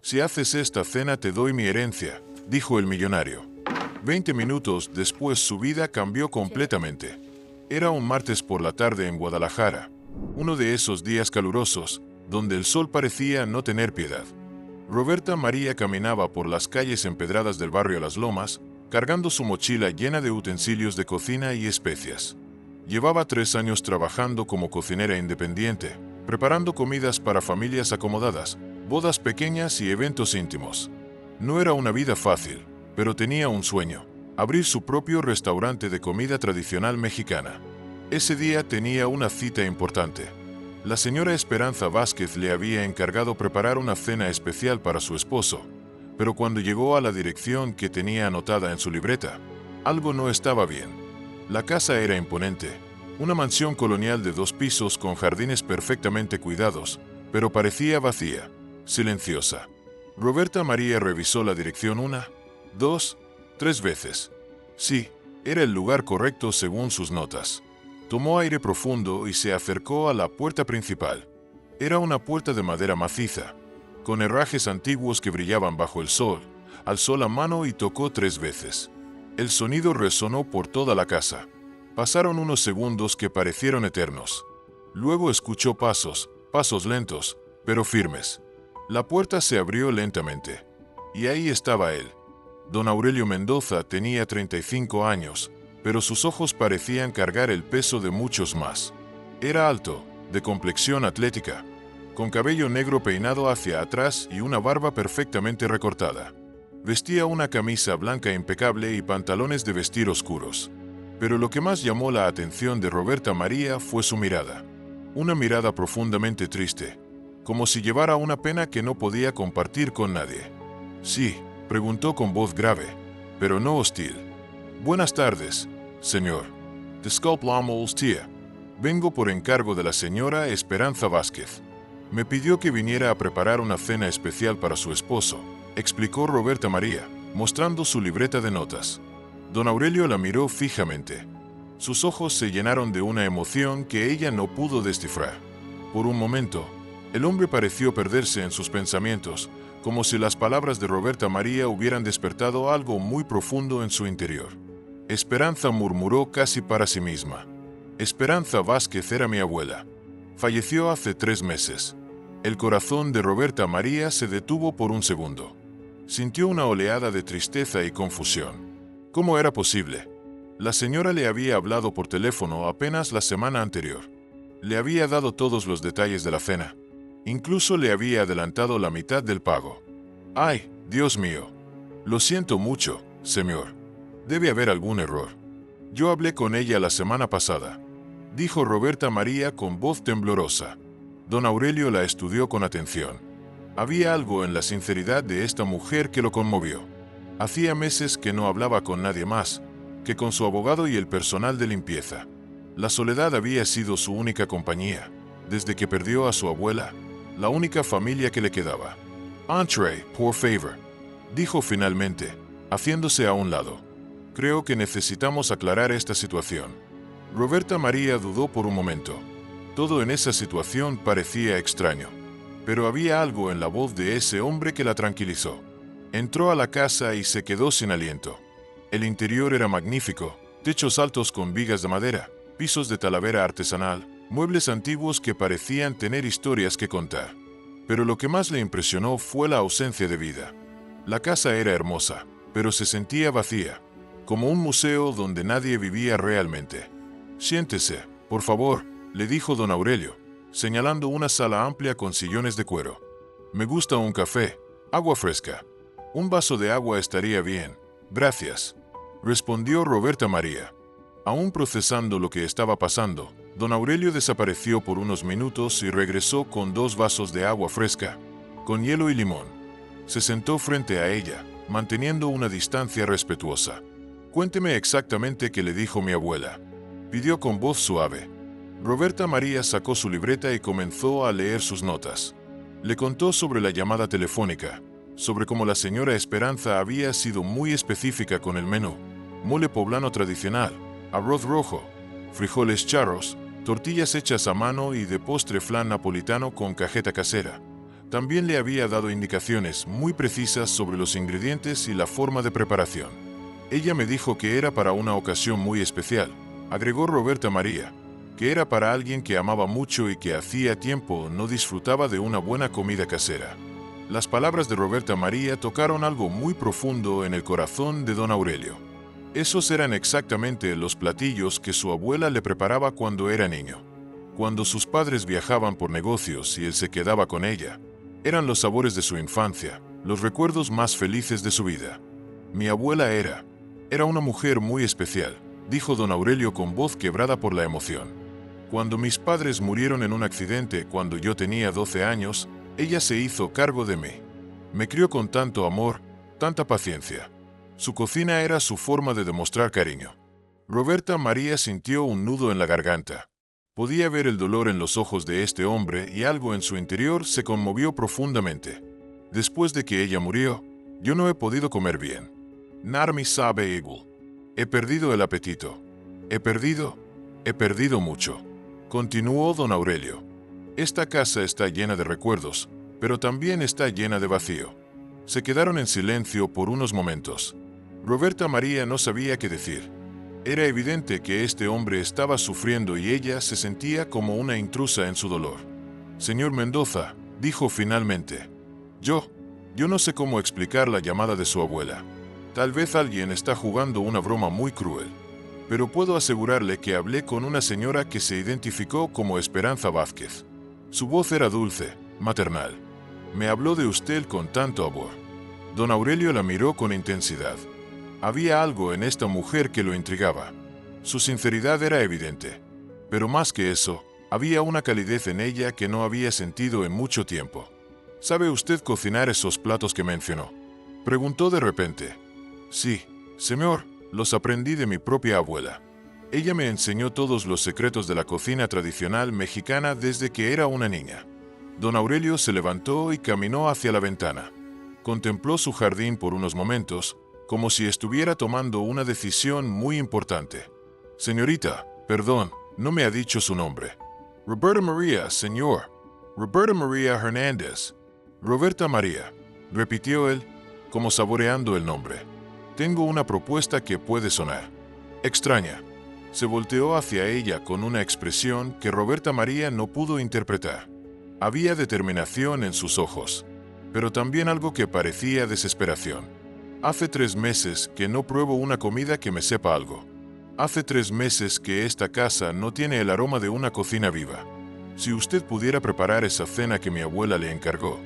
Si haces esta cena te doy mi herencia, dijo el millonario. 20 minutos después su vida cambió completamente. Era un martes por la tarde en Guadalajara, uno de esos días calurosos, donde el sol parecía no tener piedad. Roberta María caminaba por las calles empedradas del barrio Las Lomas, cargando su mochila llena de utensilios de cocina y especias. Llevaba 3 años trabajando como cocinera independiente, preparando comidas para familias acomodadas, bodas pequeñas y eventos íntimos. No era una vida fácil, pero tenía un sueño: abrir su propio restaurante de comida tradicional mexicana. Ese día tenía una cita importante. La señora Esperanza Vázquez le había encargado preparar una cena especial para su esposo, pero cuando llegó a la dirección que tenía anotada en su libreta, algo no estaba bien. La casa era imponente, una mansión colonial de 2 pisos con jardines perfectamente cuidados, pero parecía vacía, silenciosa. Roberta María revisó la dirección 1, 2, 3 veces. Sí, era el lugar correcto según sus notas. Tomó aire profundo y se acercó a la puerta principal. Era una puerta de madera maciza, con herrajes antiguos que brillaban bajo el sol. Alzó la mano y tocó 3 veces. El sonido resonó por toda la casa. Pasaron unos segundos que parecieron eternos. Luego escuchó pasos lentos, pero firmes. La puerta se abrió lentamente, y ahí estaba él. Don Aurelio Mendoza tenía 35 años, pero sus ojos parecían cargar el peso de muchos más. Era alto, de complexión atlética, con cabello negro peinado hacia atrás y una barba perfectamente recortada. Vestía una camisa blanca impecable y pantalones de vestir oscuros. Pero lo que más llamó la atención de Roberta María fue su mirada. Una mirada profundamente triste, como si llevara una pena que no podía compartir con nadie. «Sí», preguntó con voz grave, pero no hostil. «Buenas tardes, señor. Disculpe tía. Vengo por encargo de la señora Esperanza Vázquez. Me pidió que viniera a preparar una cena especial para su esposo», explicó Roberta María, mostrando su libreta de notas. Don Aurelio la miró fijamente. Sus ojos se llenaron de una emoción que ella no pudo descifrar. Por un momento, el hombre pareció perderse en sus pensamientos, como si las palabras de Roberta María hubieran despertado algo muy profundo en su interior. Esperanza, murmuró casi para sí misma. Esperanza Vázquez era mi abuela. Falleció hace 3 meses. El corazón de Roberta María se detuvo por un segundo. Sintió una oleada de tristeza y confusión. ¿Cómo era posible? La señora le había hablado por teléfono apenas la semana anterior. Le había dado todos los detalles de la cena. Incluso le había adelantado la mitad del pago. «Ay, Dios mío. Lo siento mucho, señor. Debe haber algún error. Yo hablé con ella la semana pasada», dijo Roberta María con voz temblorosa. Don Aurelio la estudió con atención. Había algo en la sinceridad de esta mujer que lo conmovió. Hacía meses que no hablaba con nadie más que con su abogado y el personal de limpieza. La soledad había sido su única compañía, desde que perdió a su abuela, la única familia que le quedaba. «Entree, por favor», dijo finalmente, haciéndose a un lado. «Creo que necesitamos aclarar esta situación». Roberta María dudó por un momento. Todo en esa situación parecía extraño, pero había algo en la voz de ese hombre que la tranquilizó. Entró a la casa y se quedó sin aliento. El interior era magnífico: techos altos con vigas de madera, pisos de talavera artesanal, muebles antiguos que parecían tener historias que contar. Pero lo que más le impresionó fue la ausencia de vida. La casa era hermosa, pero se sentía vacía, como un museo donde nadie vivía realmente. «Siéntese, por favor», le dijo don Aurelio, señalando una sala amplia con sillones de cuero. «Me gusta un café, agua fresca». «Un vaso de agua estaría bien, gracias», respondió Roberta María. Aún procesando lo que estaba pasando, don Aurelio desapareció por unos minutos y regresó con 2 vasos de agua fresca, con hielo y limón. Se sentó frente a ella, manteniendo una distancia respetuosa. «Cuénteme exactamente qué le dijo mi abuela», pidió con voz suave. Roberta María sacó su libreta y comenzó a leer sus notas. Le contó sobre la llamada telefónica, sobre cómo la señora Esperanza había sido muy específica con el menú: mole poblano tradicional, arroz rojo, frijoles charros, tortillas hechas a mano y de postre flan napolitano con cajeta casera, También le había dado indicaciones muy precisas sobre los ingredientes y la forma de preparación. Ella me dijo que era para una ocasión muy especial, agregó Roberta María, que era para alguien que amaba mucho y que hacía tiempo no disfrutaba de una buena comida casera. Las palabras de Roberta María tocaron algo muy profundo en el corazón de don Aurelio. Esos eran exactamente los platillos que su abuela le preparaba cuando era niño. Cuando sus padres viajaban por negocios y él se quedaba con ella, eran los sabores de su infancia, los recuerdos más felices de su vida. Mi abuela era una mujer muy especial, dijo don Aurelio con voz quebrada por la emoción. Cuando mis padres murieron en un accidente cuando yo tenía 12 años, ella se hizo cargo de mí. Me crió con tanto amor, tanta paciencia. Su cocina era su forma de demostrar cariño. Roberta María sintió un nudo en la garganta. Podía ver el dolor en los ojos de este hombre y algo en su interior se conmovió profundamente. Después de que ella murió, yo no he podido comer bien. Narmi sabe igual. He perdido el apetito. He perdido mucho. Continuó don Aurelio. Esta casa está llena de recuerdos, pero también está llena de vacío. Se quedaron en silencio por unos momentos. Roberta María no sabía qué decir. Era evidente que este hombre estaba sufriendo y ella se sentía como una intrusa en su dolor. Señor Mendoza, dijo finalmente. Yo no sé cómo explicar la llamada de su abuela. Tal vez alguien está jugando una broma muy cruel. Pero puedo asegurarle que hablé con una señora que se identificó como Esperanza Vázquez. Su voz era dulce, maternal. Me habló de usted con tanto amor. Don Aurelio la miró con intensidad. Había algo en esta mujer que lo intrigaba. Su sinceridad era evidente. Pero más que eso, había una calidez en ella que no había sentido en mucho tiempo. ¿Sabe usted cocinar esos platos que mencionó?, preguntó de repente. Sí, señor, los aprendí de mi propia abuela. Ella me enseñó todos los secretos de la cocina tradicional mexicana desde que era una niña. Don Aurelio se levantó y caminó hacia la ventana. Contempló su jardín por unos momentos, como si estuviera tomando una decisión muy importante. Señorita, perdón, no me ha dicho su nombre. Roberta María, señor. Roberta María Hernández. Roberta María, repitió él, como saboreando el nombre. Tengo una propuesta que puede sonar extraña. Se volteó hacia ella con una expresión que Roberta María no pudo interpretar. Había determinación en sus ojos, pero también algo que parecía desesperación. Hace 3 meses que no pruebo una comida que me sepa algo. Hace 3 meses que esta casa no tiene el aroma de una cocina viva. Si usted pudiera preparar esa cena que mi abuela le encargó,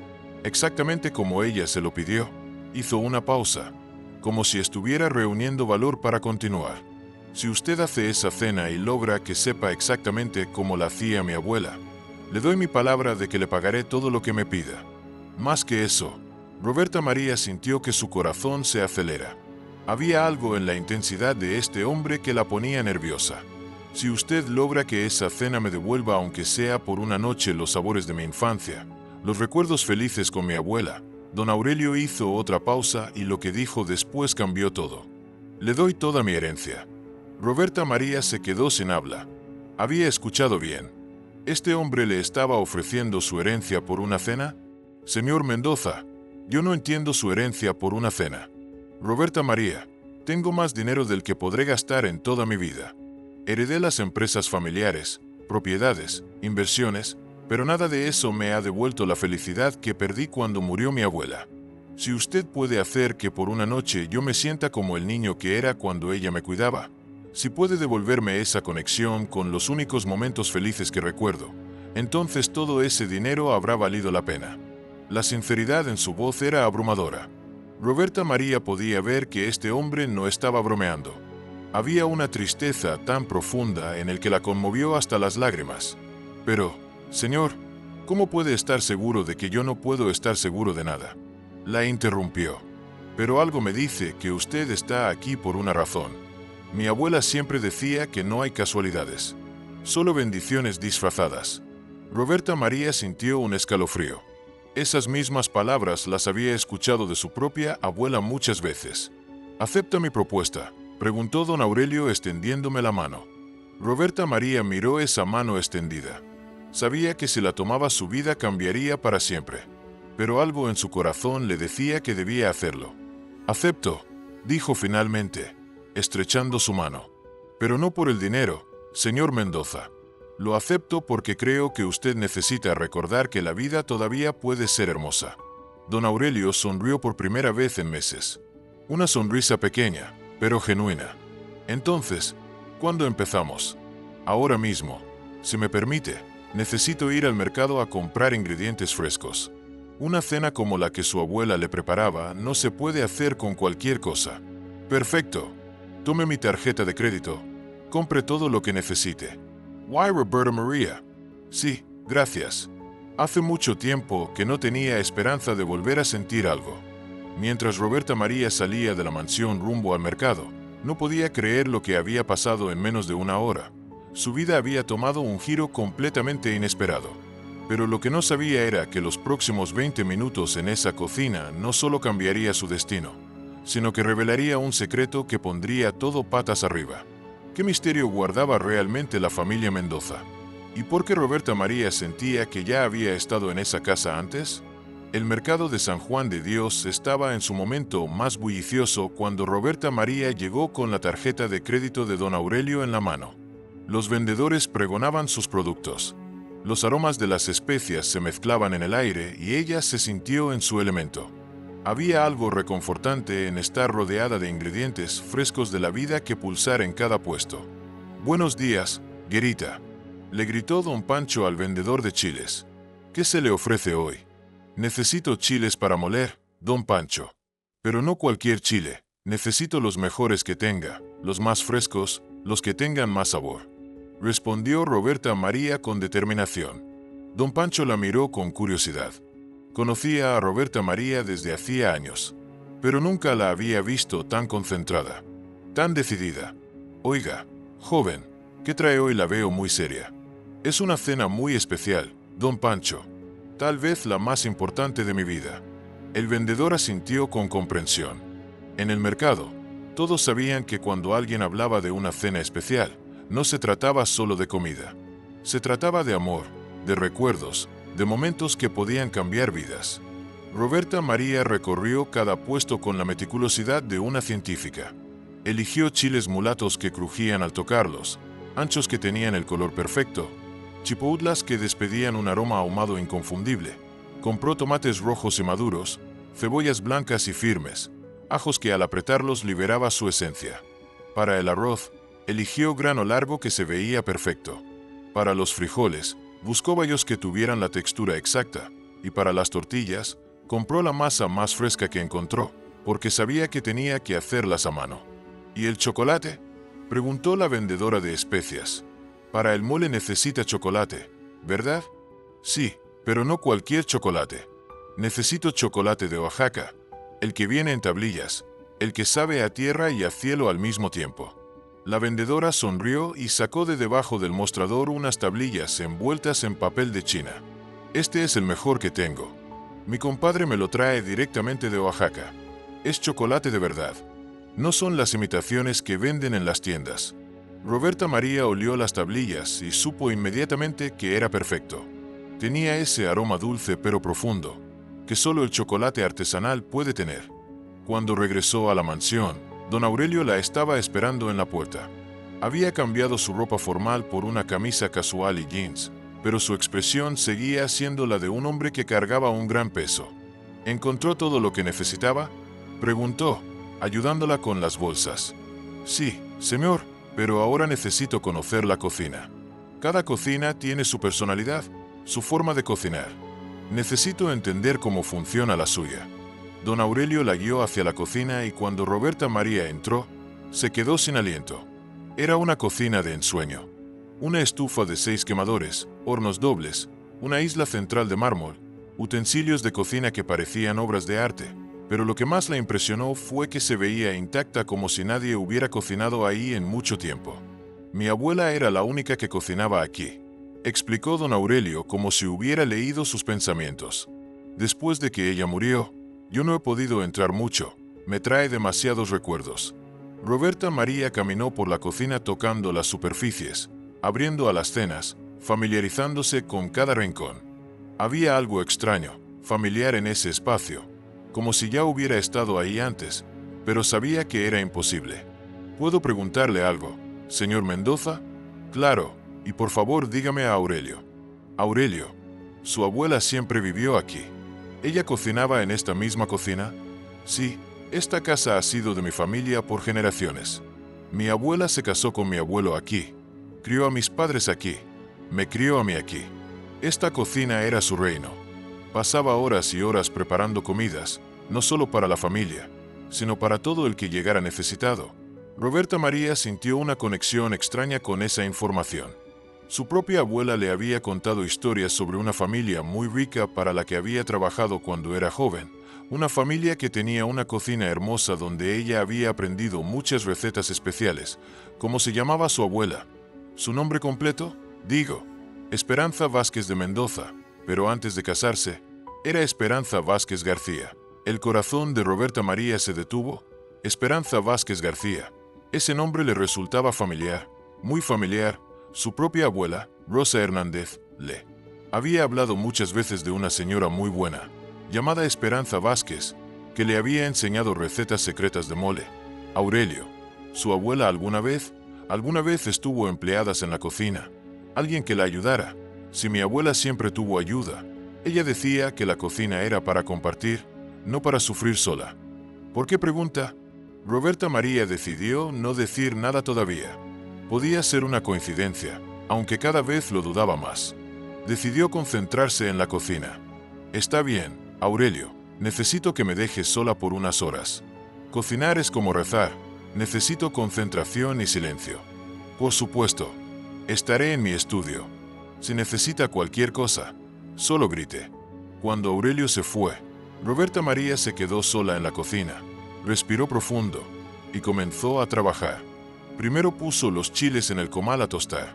exactamente como ella se lo pidió, hizo una pausa, como si estuviera reuniendo valor para continuar. Si usted hace esa cena y logra que sepa exactamente como la hacía mi abuela, le doy mi palabra de que le pagaré todo lo que me pida. Más que eso, Roberta María sintió que su corazón se acelera. Había algo en la intensidad de este hombre que la ponía nerviosa. Si usted logra que esa cena me devuelva, aunque sea por una noche, los sabores de mi infancia, los recuerdos felices con mi abuela, don Aurelio hizo otra pausa y lo que dijo después cambió todo. Le doy toda mi herencia. Roberta María se quedó sin habla. Había escuchado bien. ¿Este hombre le estaba ofreciendo su herencia por una cena? Señor Mendoza, yo no entiendo su herencia por una cena. Roberta María, tengo más dinero del que podré gastar en toda mi vida. Heredé las empresas familiares, propiedades, inversiones, pero nada de eso me ha devuelto la felicidad que perdí cuando murió mi abuela. Si usted puede hacer que por una noche yo me sienta como el niño que era cuando ella me cuidaba, si puede devolverme esa conexión con los únicos momentos felices que recuerdo, entonces todo ese dinero habrá valido la pena. La sinceridad en su voz era abrumadora. Roberta María podía ver que este hombre no estaba bromeando. Había una tristeza tan profunda en el que la conmovió hasta las lágrimas. Pero, señor, ¿cómo puede estar seguro de que yo no puedo estar seguro de nada? La interrumpió. Pero algo me dice que usted está aquí por una razón. Mi abuela siempre decía que no hay casualidades, solo bendiciones disfrazadas. Roberta María sintió un escalofrío. Esas mismas palabras las había escuchado de su propia abuela muchas veces. ¿Acepta mi propuesta?, preguntó don Aurelio extendiéndome la mano. Roberta María miró esa mano extendida. Sabía que si la tomaba su vida cambiaría para siempre. pero algo en su corazón le decía que debía hacerlo. «Acepto», dijo finalmente, estrechando su mano. «Pero no por el dinero, señor Mendoza. Lo acepto porque creo que usted necesita recordar que la vida todavía puede ser hermosa». Don Aurelio sonrió por primera vez en meses. Una sonrisa pequeña, pero genuina. «Entonces, ¿cuándo empezamos?» «Ahora mismo. Si me permite, necesito ir al mercado a comprar ingredientes frescos. Una cena como la que su abuela le preparaba no se puede hacer con cualquier cosa». «Perfecto. Tome mi tarjeta de crédito. Compre todo lo que necesite». «Why, Roberta María?» «Sí, gracias. Hace mucho tiempo que no tenía esperanza de volver a sentir algo». Mientras Roberta María salía de la mansión rumbo al mercado, no podía creer lo que había pasado en menos de una hora. Su vida había tomado un giro completamente inesperado. Pero lo que no sabía era que los próximos 20 minutos en esa cocina no solo cambiaría su destino, sino que revelaría un secreto que pondría todo patas arriba. ¿Qué misterio guardaba realmente la familia Mendoza? ¿Y por qué Roberta María sentía que ya había estado en esa casa antes? El mercado de San Juan de Dios estaba en su momento más bullicioso cuando Roberta María llegó con la tarjeta de crédito de don Aurelio en la mano. Los vendedores pregonaban sus productos. Los aromas de las especias se mezclaban en el aire y ella se sintió en su elemento. Había algo reconfortante en estar rodeada de ingredientes frescos de la vida que pulsar en cada puesto. «Buenos días, Guerita», le gritó don Pancho al vendedor de chiles. «¿Qué se le ofrece hoy?» «Necesito chiles para moler, don Pancho. Pero no cualquier chile, necesito los mejores que tenga, los más frescos, los que tengan más sabor», respondió Roberta María con determinación. Don Pancho la miró con curiosidad. Conocía a Roberta María desde hacía años, pero nunca la había visto tan concentrada, tan decidida. «Oiga, joven, ¿qué trae hoy? La veo muy seria». «Es una cena muy especial, don Pancho. Tal vez la más importante de mi vida». El vendedor asintió con comprensión. En el mercado, todos sabían que cuando alguien hablaba de una cena especial, no se trataba solo de comida. Se trataba de amor, de recuerdos, de momentos que podían cambiar vidas. Roberta María recorrió cada puesto con la meticulosidad de una científica. Eligió chiles mulatos que crujían al tocarlos, anchos que tenían el color perfecto, chipoutlas que despedían un aroma ahumado inconfundible. Compró tomates rojos y maduros, cebollas blancas y firmes, ajos que al apretarlos liberaba su esencia. Para el arroz, eligió grano largo que se veía perfecto. Para los frijoles, buscó bayos que tuvieran la textura exacta, y para las tortillas, compró la masa más fresca que encontró, porque sabía que tenía que hacerlas a mano. ¿Y el chocolate?, preguntó la vendedora de especias. «Para el mole necesita chocolate, ¿verdad?» «Sí, pero no cualquier chocolate. Necesito chocolate de Oaxaca, el que viene en tablillas, el que sabe a tierra y a cielo al mismo tiempo». La vendedora sonrió y sacó de debajo del mostrador unas tablillas envueltas en papel de China. «Este es el mejor que tengo. Mi compadre me lo trae directamente de Oaxaca. Es chocolate de verdad. No son las imitaciones que venden en las tiendas». Roberta María olió las tablillas y supo inmediatamente que era perfecto. Tenía ese aroma dulce pero profundo, que solo el chocolate artesanal puede tener. Cuando regresó a la mansión, don Aurelio la estaba esperando en la puerta. Había cambiado su ropa formal por una camisa casual y jeans, pero su expresión seguía siendo la de un hombre que cargaba un gran peso. «¿Encontró todo lo que necesitaba?», preguntó, ayudándola con las bolsas. «Sí, señor, pero ahora necesito conocer la cocina. Cada cocina tiene su personalidad, su forma de cocinar. Necesito entender cómo funciona la suya». Don Aurelio la guió hacia la cocina y cuando Roberta María entró, se quedó sin aliento. Era una cocina de ensueño. Una estufa de 6 quemadores, hornos dobles, una isla central de mármol, utensilios de cocina que parecían obras de arte. Pero lo que más la impresionó fue que se veía intacta como si nadie hubiera cocinado ahí en mucho tiempo. «Mi abuela era la única que cocinaba aquí», explicó don Aurelio como si hubiera leído sus pensamientos. «Después de que ella murió, yo no he podido entrar mucho, me trae demasiados recuerdos». Roberta María caminó por la cocina tocando las superficies, abriendo alacenas, familiarizándose con cada rincón. Había algo extraño, familiar en ese espacio, como si ya hubiera estado ahí antes, pero sabía que era imposible. ¿Puedo preguntarle algo, señor Mendoza? Claro, y por favor dígame a Aurelio. Aurelio, su abuela siempre vivió aquí. ¿Ella cocinaba en esta misma cocina? Sí, esta casa ha sido de mi familia por generaciones. Mi abuela se casó con mi abuelo aquí, crió a mis padres aquí, me crió a mí aquí. Esta cocina era su reino. Pasaba horas y horas preparando comidas, no solo para la familia, sino para todo el que llegara necesitado. Roberta María sintió una conexión extraña con esa información. Su propia abuela le había contado historias sobre una familia muy rica para la que había trabajado cuando era joven, una familia que tenía una cocina hermosa donde ella había aprendido muchas recetas especiales. ¿Cómo se llamaba su abuela? ¿Su nombre completo? Digo, Esperanza Vázquez de Mendoza, pero antes de casarse, era Esperanza Vázquez García. El corazón de Roberta María se detuvo. Esperanza Vázquez García. Ese nombre le resultaba familiar, muy familiar. Su propia abuela, Rosa Hernández, le había hablado muchas veces de una señora muy buena, llamada Esperanza Vázquez, que le había enseñado recetas secretas de mole. Aurelio, su abuela alguna vez estuvo empleadas en la cocina, alguien que la ayudara. Si mi abuela siempre tuvo ayuda, ella decía que la cocina era para compartir, no para sufrir sola. ¿Por qué pregunta? Roberta María decidió no decir nada todavía. Podía ser una coincidencia, aunque cada vez lo dudaba más. Decidió concentrarse en la cocina. Está bien, Aurelio, necesito que me dejes sola por unas horas. Cocinar es como rezar, necesito concentración y silencio. Por supuesto, estaré en mi estudio. Si necesita cualquier cosa, solo grite. Cuando Aurelio se fue, Roberta María se quedó sola en la cocina, respiró profundo y comenzó a trabajar. Primero puso los chiles en el comal a tostar.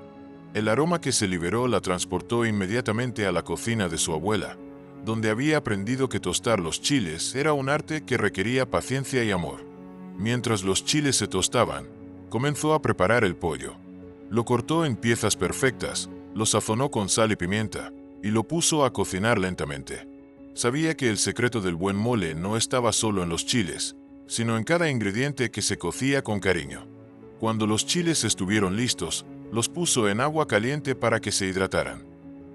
El aroma que se liberó la transportó inmediatamente a la cocina de su abuela, donde había aprendido que tostar los chiles era un arte que requería paciencia y amor. Mientras los chiles se tostaban, comenzó a preparar el pollo. Lo cortó en piezas perfectas, lo sazonó con sal y pimienta, y lo puso a cocinar lentamente. Sabía que el secreto del buen mole no estaba solo en los chiles, sino en cada ingrediente que se cocía con cariño. Cuando los chiles estuvieron listos, los puso en agua caliente para que se hidrataran.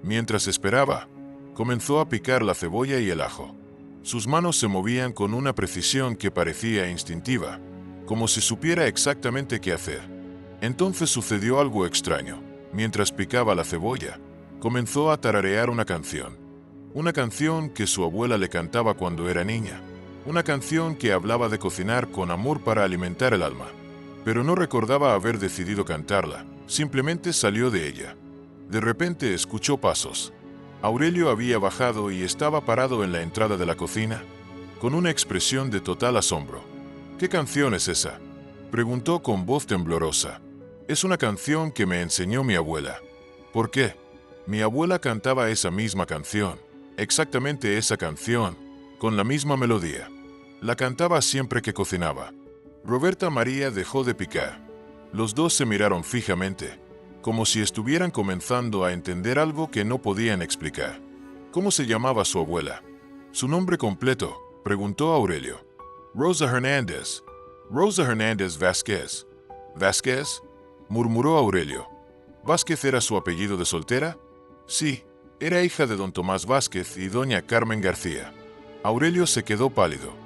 Mientras esperaba, comenzó a picar la cebolla y el ajo. Sus manos se movían con una precisión que parecía instintiva, como si supiera exactamente qué hacer. Entonces sucedió algo extraño. Mientras picaba la cebolla, comenzó a tararear una canción. Una canción que su abuela le cantaba cuando era niña. Una canción que hablaba de cocinar con amor para alimentar el alma. Pero no recordaba haber decidido cantarla, simplemente salió de ella. De repente escuchó pasos. Aurelio había bajado y estaba parado en la entrada de la cocina, con una expresión de total asombro. ¿Qué canción es esa?, preguntó con voz temblorosa. Es una canción que me enseñó mi abuela. ¿Por qué? Mi abuela cantaba esa misma canción, exactamente esa canción, con la misma melodía. La cantaba siempre que cocinaba. Roberta María dejó de picar. Los dos se miraron fijamente, como si estuvieran comenzando a entender algo que no podían explicar. ¿Cómo se llamaba su abuela? ¿Su nombre completo?, preguntó Aurelio. Rosa Hernández. Rosa Hernández Vázquez. ¿Vázquez?, murmuró Aurelio. ¿Vázquez era su apellido de soltera? Sí, era hija de don Tomás Vázquez y doña Carmen García. Aurelio se quedó pálido.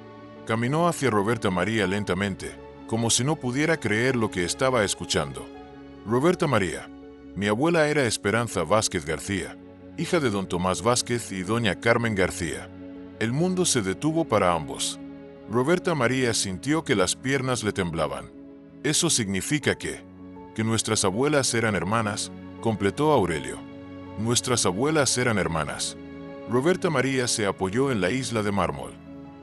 Caminó hacia Roberta María lentamente, como si no pudiera creer lo que estaba escuchando. Roberta María, mi abuela era Esperanza Vázquez García, hija de don Tomás Vázquez y doña Carmen García. El mundo se detuvo para ambos. Roberta María sintió que las piernas le temblaban. Eso significa que nuestras abuelas eran hermanas, completó Aurelio. Nuestras abuelas eran hermanas. Roberta María se apoyó en la isla de mármol.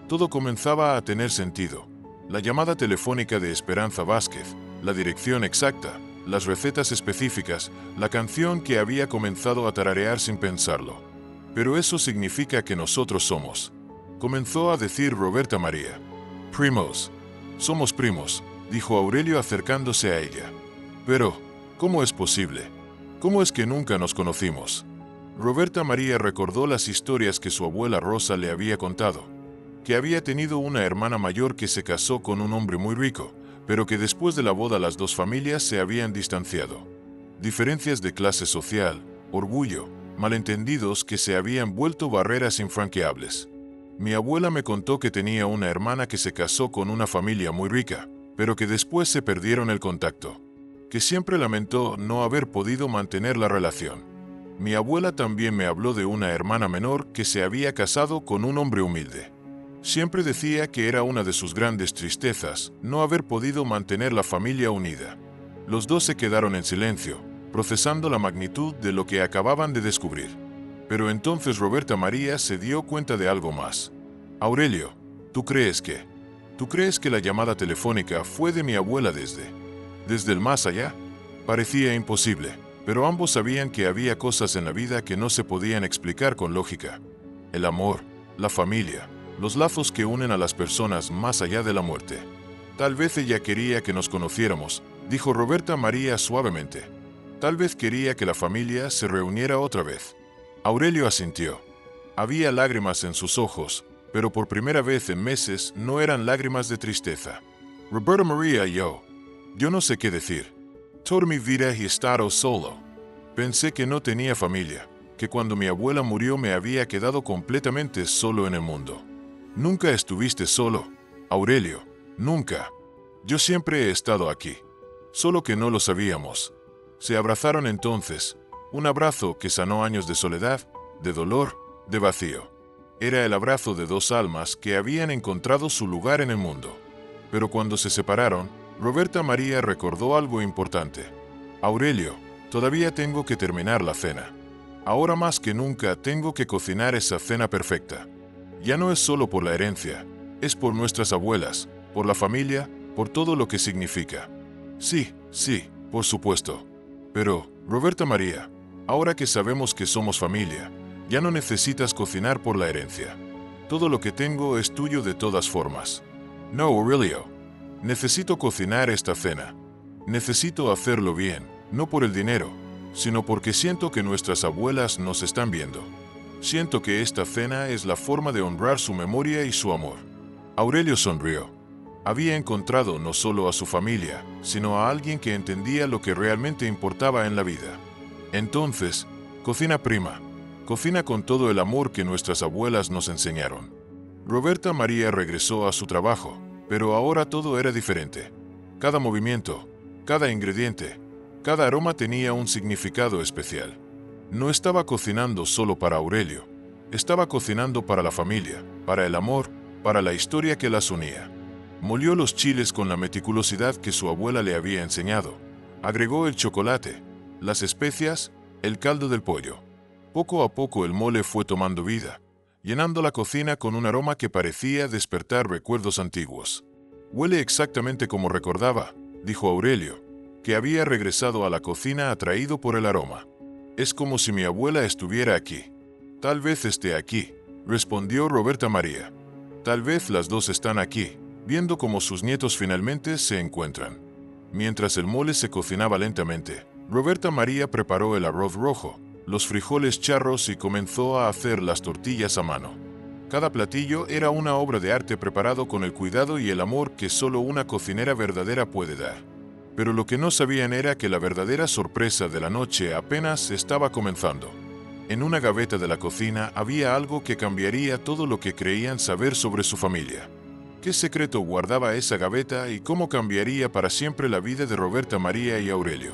Todo comenzaba a tener sentido. La llamada telefónica de Esperanza Vázquez, la dirección exacta, las recetas específicas, la canción que había comenzado a tararear sin pensarlo. Pero eso significa que nosotros somos, comenzó a decir Roberta María. Primos. Somos primos, dijo Aurelio acercándose a ella. Pero, ¿cómo es posible? ¿Cómo es que nunca nos conocimos? Roberta María recordó las historias que su abuela Rosa le había contado, que había tenido una hermana mayor que se casó con un hombre muy rico, pero que después de la boda las dos familias se habían distanciado. Diferencias de clase social, orgullo, malentendidos que se habían vuelto barreras infranqueables. Mi abuela me contó que tenía una hermana que se casó con una familia muy rica, pero que después se perdieron el contacto, que siempre lamentó no haber podido mantener la relación. Mi abuela también me habló de una hermana menor que se había casado con un hombre humilde. Siempre decía que era una de sus grandes tristezas no haber podido mantener la familia unida. Los dos se quedaron en silencio, procesando la magnitud de lo que acababan de descubrir. Pero entonces Roberta María se dio cuenta de algo más. Aurelio, ¿tú crees que la llamada telefónica fue de mi abuela desde el más allá? Parecía imposible, pero ambos sabían que había cosas en la vida que no se podían explicar con lógica. El amor, la familia, los lazos que unen a las personas más allá de la muerte. Tal vez ella quería que nos conociéramos, dijo Roberta María suavemente. Tal vez quería que la familia se reuniera otra vez. Aurelio asintió. Había lágrimas en sus ojos, pero por primera vez en meses no eran lágrimas de tristeza. Roberta María yo no sé qué decir. Toda mi vida he estado solo. Pensé que no tenía familia, que cuando mi abuela murió me había quedado completamente solo en el mundo. Nunca estuviste solo, Aurelio, nunca. Yo siempre he estado aquí. Solo que no lo sabíamos. Se abrazaron entonces, un abrazo que sanó años de soledad, de dolor, de vacío. Era el abrazo de dos almas que habían encontrado su lugar en el mundo. Pero cuando se separaron, Roberta María recordó algo importante. Aurelio, todavía tengo que terminar la cena. Ahora más que nunca tengo que cocinar esa cena perfecta. Ya no es solo por la herencia, es por nuestras abuelas, por la familia, por todo lo que significa. Sí, por supuesto. Pero, Roberta María, ahora que sabemos que somos familia, ya no necesitas cocinar por la herencia. Todo lo que tengo es tuyo de todas formas. No, Aurelio. Necesito cocinar esta cena. Necesito hacerlo bien, no por el dinero, sino porque siento que nuestras abuelas nos están viendo. Siento que esta cena es la forma de honrar su memoria y su amor. Aurelio sonrió. Había encontrado no solo a su familia, sino a alguien que entendía lo que realmente importaba en la vida. Entonces, cocina prima. Cocina con todo el amor que nuestras abuelas nos enseñaron. Roberta María regresó a su trabajo, pero ahora todo era diferente. Cada movimiento, cada ingrediente, cada aroma tenía un significado especial. No estaba cocinando solo para Aurelio. Estaba cocinando para la familia, para el amor, para la historia que las unía. Molió los chiles con la meticulosidad que su abuela le había enseñado. Agregó el chocolate, las especias, el caldo del pollo. Poco a poco el mole fue tomando vida, llenando la cocina con un aroma que parecía despertar recuerdos antiguos. Huele exactamente como recordaba, dijo Aurelio, que había regresado a la cocina atraído por el aroma. Es como si mi abuela estuviera aquí. Tal vez esté aquí, respondió Roberta María. Tal vez las dos están aquí, viendo cómo sus nietos finalmente se encuentran. Mientras el mole se cocinaba lentamente, Roberta María preparó el arroz rojo, los frijoles charros y comenzó a hacer las tortillas a mano. Cada platillo era una obra de arte preparado con el cuidado y el amor que solo una cocinera verdadera puede dar. Pero lo que no sabían era que la verdadera sorpresa de la noche apenas estaba comenzando. En una gaveta de la cocina había algo que cambiaría todo lo que creían saber sobre su familia. ¿Qué secreto guardaba esa gaveta y cómo cambiaría para siempre la vida de Roberta María y Aurelio?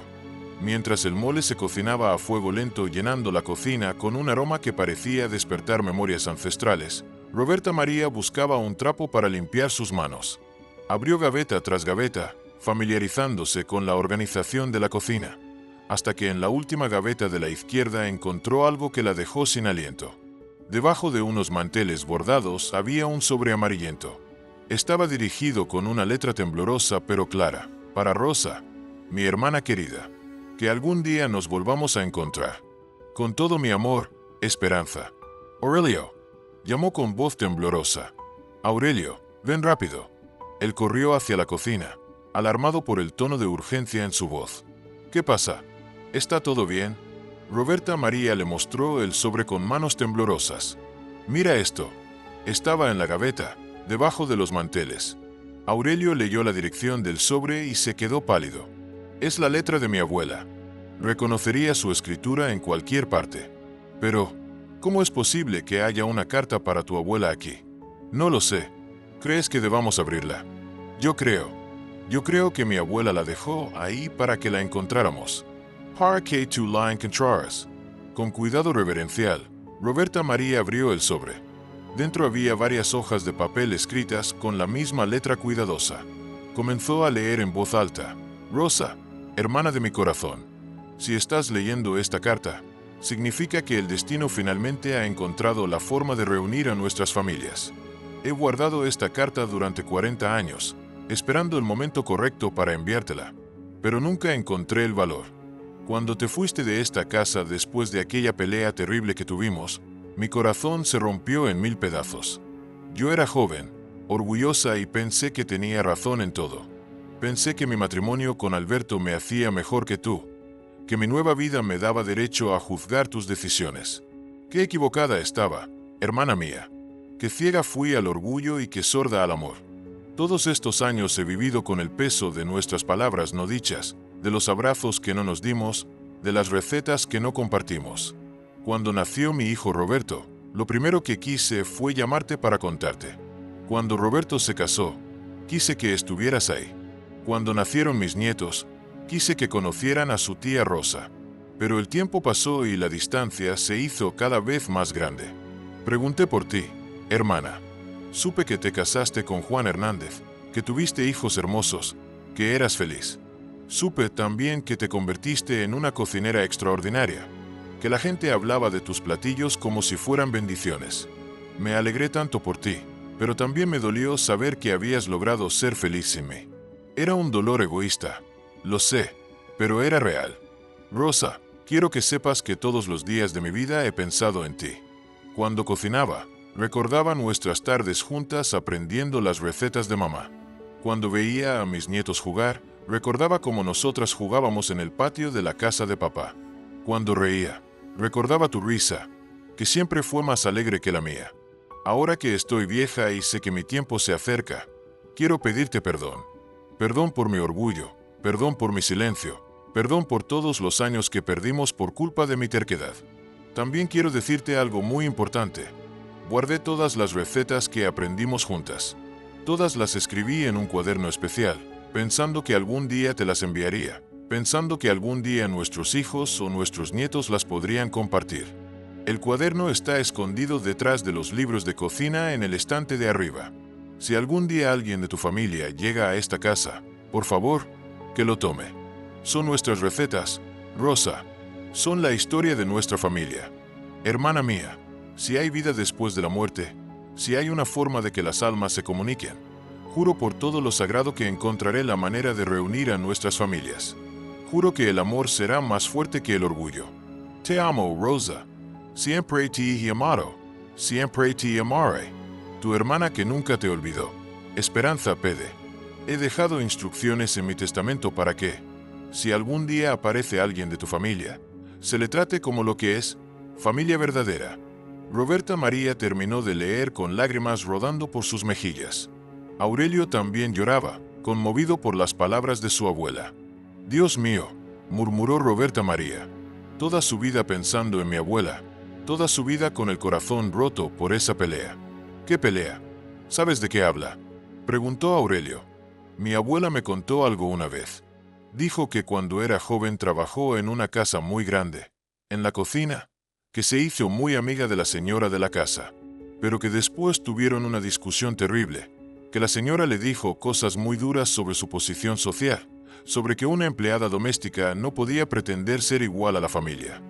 Mientras el mole se cocinaba a fuego lento llenando la cocina con un aroma que parecía despertar memorias ancestrales, Roberta María buscaba un trapo para limpiar sus manos. Abrió gaveta tras gaveta, familiarizándose con la organización de la cocina, hasta que en la última gaveta de la izquierda encontró algo que la dejó sin aliento. Debajo de unos manteles bordados había un sobre amarillento. Estaba dirigido con una letra temblorosa pero clara, para Rosa, mi hermana querida. Que algún día nos volvamos a encontrar. Con todo mi amor, Esperanza. Aurelio, llamó con voz temblorosa. Aurelio, ven rápido. Él corrió hacia la cocina, alarmado por el tono de urgencia en su voz. ¿Qué pasa? ¿Está todo bien? Roberta María le mostró el sobre con manos temblorosas. «Mira esto». Estaba en la gaveta, debajo de los manteles. Aurelio leyó la dirección del sobre y se quedó pálido. «Es la letra de mi abuela. Reconocería su escritura en cualquier parte. Pero, ¿cómo es posible que haya una carta para tu abuela aquí?» «No lo sé. ¿Crees que debamos abrirla?» Yo creo que mi abuela la dejó ahí para que la encontráramos. Para que tú la encontraras». Con cuidado reverencial, Roberta María abrió el sobre. Dentro había varias hojas de papel escritas con la misma letra cuidadosa. Comenzó a leer en voz alta. «Rosa, hermana de mi corazón, si estás leyendo esta carta, significa que el destino finalmente ha encontrado la forma de reunir a nuestras familias. He guardado esta carta durante 40 años, esperando el momento correcto para enviártela, pero nunca encontré el valor. Cuando te fuiste de esta casa después de aquella pelea terrible que tuvimos, mi corazón se rompió en 1000 pedazos. Yo era joven, orgullosa y pensé que tenía razón en todo. Pensé que mi matrimonio con Alberto me hacía mejor que tú, que mi nueva vida me daba derecho a juzgar tus decisiones. Qué equivocada estaba, hermana mía. Qué ciega fui al orgullo y qué sorda al amor. Todos estos años he vivido con el peso de nuestras palabras no dichas, de los abrazos que no nos dimos, de las recetas que no compartimos. Cuando nació mi hijo Roberto, lo primero que quise fue llamarte para contarte. Cuando Roberto se casó, quise que estuvieras ahí. Cuando nacieron mis nietos, quise que conocieran a su tía Rosa. Pero el tiempo pasó y la distancia se hizo cada vez más grande. Pregunté por ti, hermana. Supe que te casaste con Juan Hernández, que tuviste hijos hermosos, que eras feliz. Supe también que te convertiste en una cocinera extraordinaria, que la gente hablaba de tus platillos como si fueran bendiciones. Me alegré tanto por ti, pero también me dolió saber que habías logrado ser feliz sin mí. Era un dolor egoísta, lo sé, pero era real. Rosa, quiero que sepas que todos los días de mi vida he pensado en ti. Cuando cocinaba, recordaba nuestras tardes juntas aprendiendo las recetas de mamá. Cuando veía a mis nietos jugar, recordaba cómo nosotras jugábamos en el patio de la casa de papá. Cuando reía, recordaba tu risa, que siempre fue más alegre que la mía. Ahora que estoy vieja y sé que mi tiempo se acerca, quiero pedirte perdón. Perdón por mi orgullo, perdón por mi silencio, perdón por todos los años que perdimos por culpa de mi terquedad. También quiero decirte algo muy importante. Guardé todas las recetas que aprendimos juntas. Todas las escribí en un cuaderno especial, pensando que algún día te las enviaría, pensando que algún día nuestros hijos o nuestros nietos las podrían compartir. El cuaderno está escondido detrás de los libros de cocina en el estante de arriba. Si algún día alguien de tu familia llega a esta casa, por favor, que lo tome. Son nuestras recetas, Rosa. Son la historia de nuestra familia. Hermana mía, si hay vida después de la muerte, si hay una forma de que las almas se comuniquen, juro por todo lo sagrado que encontraré la manera de reunir a nuestras familias. Juro que el amor será más fuerte que el orgullo. Te amo, Rosa. Siempre te he amado. Siempre te amaré. Tu hermana que nunca te olvidó. Esperanza Pede. He dejado instrucciones en mi testamento para que, si algún día aparece alguien de tu familia, se le trate como lo que es, familia verdadera. Roberta María terminó de leer con lágrimas rodando por sus mejillas. Aurelio también lloraba, conmovido por las palabras de su abuela. Dios mío, murmuró Roberta María. Toda su vida pensando en mi abuela, toda su vida con el corazón roto por esa pelea. ¿Qué pelea? ¿Sabes de qué habla?, preguntó Aurelio. Mi abuela me contó algo una vez. Dijo que cuando era joven trabajó en una casa muy grande, en la cocina, que se hizo muy amiga de la señora de la casa, pero que después tuvieron una discusión terrible, que la señora le dijo cosas muy duras sobre su posición social, sobre que una empleada doméstica no podía pretender ser igual a la familia.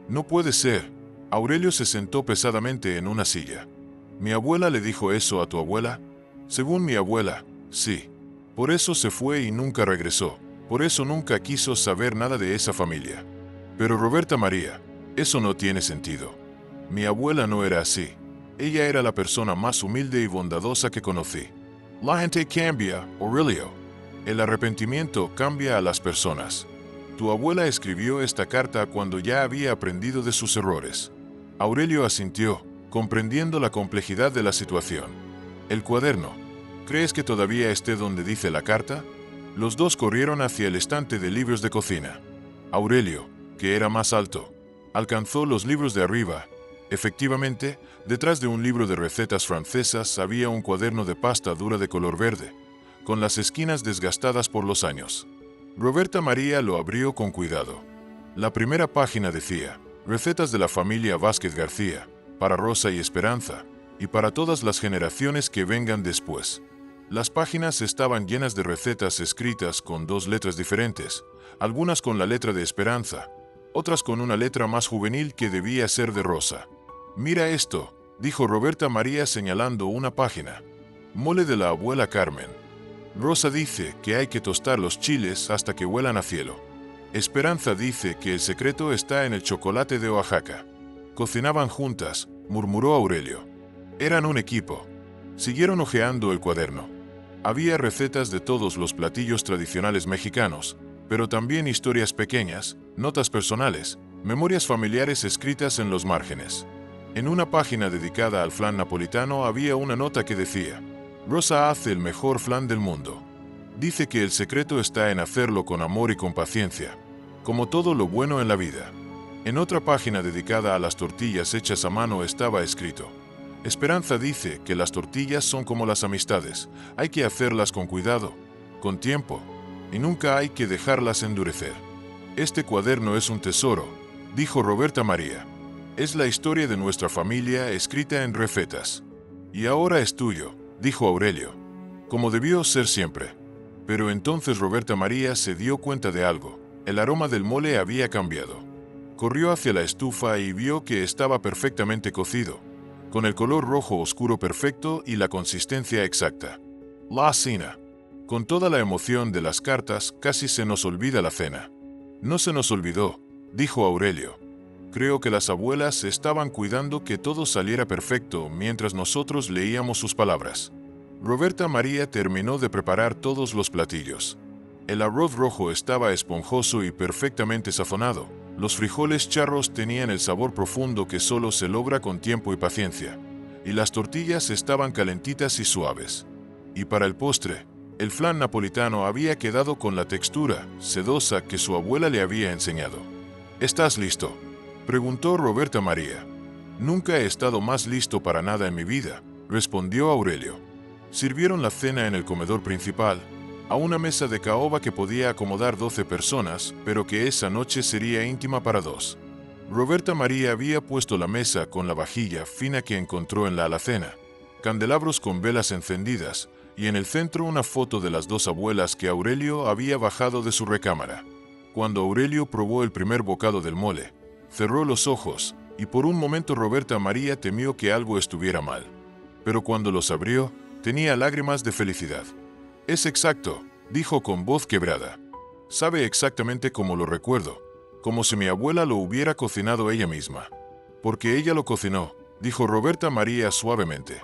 No puede ser. Aurelio se sentó pesadamente en una silla. ¿Mi abuela le dijo eso a tu abuela? Según mi abuela, sí. Por eso se fue y nunca regresó. Por eso nunca quiso saber nada de esa familia. Pero Roberta María, eso no tiene sentido. Mi abuela no era así. Ella era la persona más humilde y bondadosa que conocí. La gente cambia, Aurelio. El arrepentimiento cambia a las personas. Tu abuela escribió esta carta cuando ya había aprendido de sus errores. Aurelio asintió, comprendiendo la complejidad de la situación. El cuaderno. ¿Crees que todavía esté donde dice la carta? Los dos corrieron hacia el estante de libros de cocina. Aurelio, que era más alto, alcanzó los libros de arriba. Efectivamente, detrás de un libro de recetas francesas había un cuaderno de pasta dura de color verde, con las esquinas desgastadas por los años. Roberta María lo abrió con cuidado. La primera página decía: recetas de la familia Vázquez García, para Rosa y Esperanza, y para todas las generaciones que vengan después. Las páginas estaban llenas de recetas escritas con 2 letras diferentes, algunas con la letra de Esperanza, otras con una letra más juvenil que debía ser de Rosa. «Mira esto», dijo Roberta María señalando una página. «Mole de la abuela Carmen. Rosa dice que hay que tostar los chiles hasta que huelan a cielo. Esperanza dice que el secreto está en el chocolate de Oaxaca». Cocinaban juntas, murmuró Aurelio. Eran un equipo. Siguieron hojeando el cuaderno. Había recetas de todos los platillos tradicionales mexicanos, pero también historias pequeñas, notas personales, memorias familiares escritas en los márgenes. En una página dedicada al flan napolitano había una nota que decía: Rosa hace el mejor flan del mundo. Dice que el secreto está en hacerlo con amor y con paciencia, como todo lo bueno en la vida. En otra página dedicada a las tortillas hechas a mano estaba escrito: Esperanza dice que las tortillas son como las amistades, hay que hacerlas con cuidado, con tiempo, y nunca hay que dejarlas endurecer. Este cuaderno es un tesoro, dijo Roberta María. Es la historia de nuestra familia escrita en recetas. Y ahora es tuyo, dijo Aurelio, como debió ser siempre. Pero entonces Roberta María se dio cuenta de algo. El aroma del mole había cambiado. Corrió hacia la estufa y vio que estaba perfectamente cocido, con el color rojo oscuro perfecto y la consistencia exacta. La cena. Con toda la emoción de las cartas, casi se nos olvida la cena. No se nos olvidó, dijo Aurelio. Creo que las abuelas estaban cuidando que todo saliera perfecto mientras nosotros leíamos sus palabras. Roberta María terminó de preparar todos los platillos. El arroz rojo estaba esponjoso y perfectamente sazonado. Los frijoles charros tenían el sabor profundo que solo se logra con tiempo y paciencia. Y las tortillas estaban calentitas y suaves. Y para el postre, el flan napolitano había quedado con la textura sedosa que su abuela le había enseñado. ¿Estás listo?, preguntó Roberta María. Nunca he estado más listo para nada en mi vida, respondió Aurelio. Sirvieron la cena en el comedor principal, a una mesa de caoba que podía acomodar 12 personas, pero que esa noche sería íntima para 2. Roberta María había puesto la mesa con la vajilla fina que encontró en la alacena, candelabros con velas encendidas, y en el centro una foto de las 2 abuelas que Aurelio había bajado de su recámara. Cuando Aurelio probó el primer bocado del mole, cerró los ojos, y por un momento Roberta María temió que algo estuviera mal. Pero cuando los abrió, tenía lágrimas de felicidad. «Es exacto», dijo con voz quebrada. «Sabe exactamente como lo recuerdo, como si mi abuela lo hubiera cocinado ella misma». «Porque ella lo cocinó», dijo Roberta María suavemente.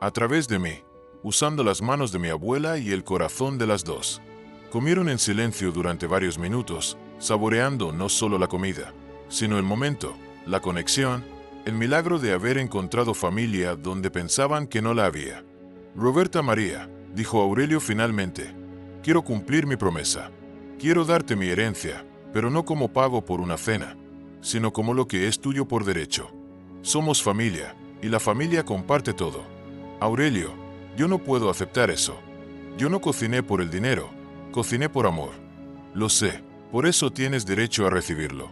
«A través de mí, usando las manos de mi abuela y el corazón de las 2». Comieron en silencio durante varios minutos, saboreando no solo la comida, sino el momento, la conexión, el milagro de haber encontrado familia donde pensaban que no la había. «Roberta María», dijo Aurelio finalmente, «quiero cumplir mi promesa. Quiero darte mi herencia, pero no como pago por una cena, sino como lo que es tuyo por derecho. Somos familia, y la familia comparte todo. Aurelio, yo no puedo aceptar eso. Yo no cociné por el dinero, cociné por amor. Lo sé, por eso tienes derecho a recibirlo.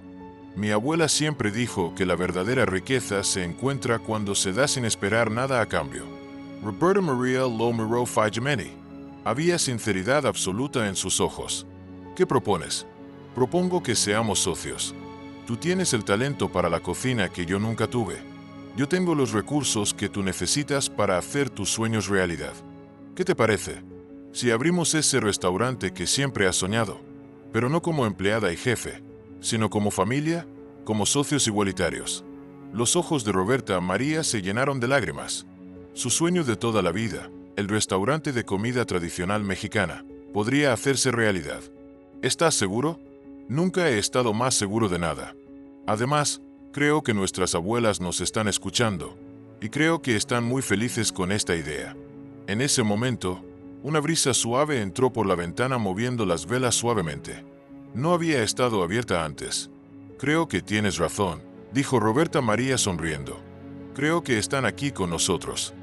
Mi abuela siempre dijo que la verdadera riqueza se encuentra cuando se da sin esperar nada a cambio». Roberta María lo miró fijamente. Había sinceridad absoluta en sus ojos. «¿Qué propones?» «Propongo que seamos socios. Tú tienes el talento para la cocina que yo nunca tuve. Yo tengo los recursos que tú necesitas para hacer tus sueños realidad. ¿Qué te parece? Si abrimos ese restaurante que siempre has soñado, pero no como empleada y jefe, sino como familia, como socios igualitarios». Los ojos de Roberta María se llenaron de lágrimas. Su sueño de toda la vida, el restaurante de comida tradicional mexicana, podría hacerse realidad. «¿Estás seguro?», Nunca he estado más seguro de nada. Además, creo que nuestras abuelas nos están escuchando, y creo que están muy felices con esta idea. En ese momento, una brisa suave entró por la ventana moviendo las velas suavemente. No había estado abierta antes. Creo que tienes razón, dijo Roberta María sonriendo. Creo que están aquí con nosotros.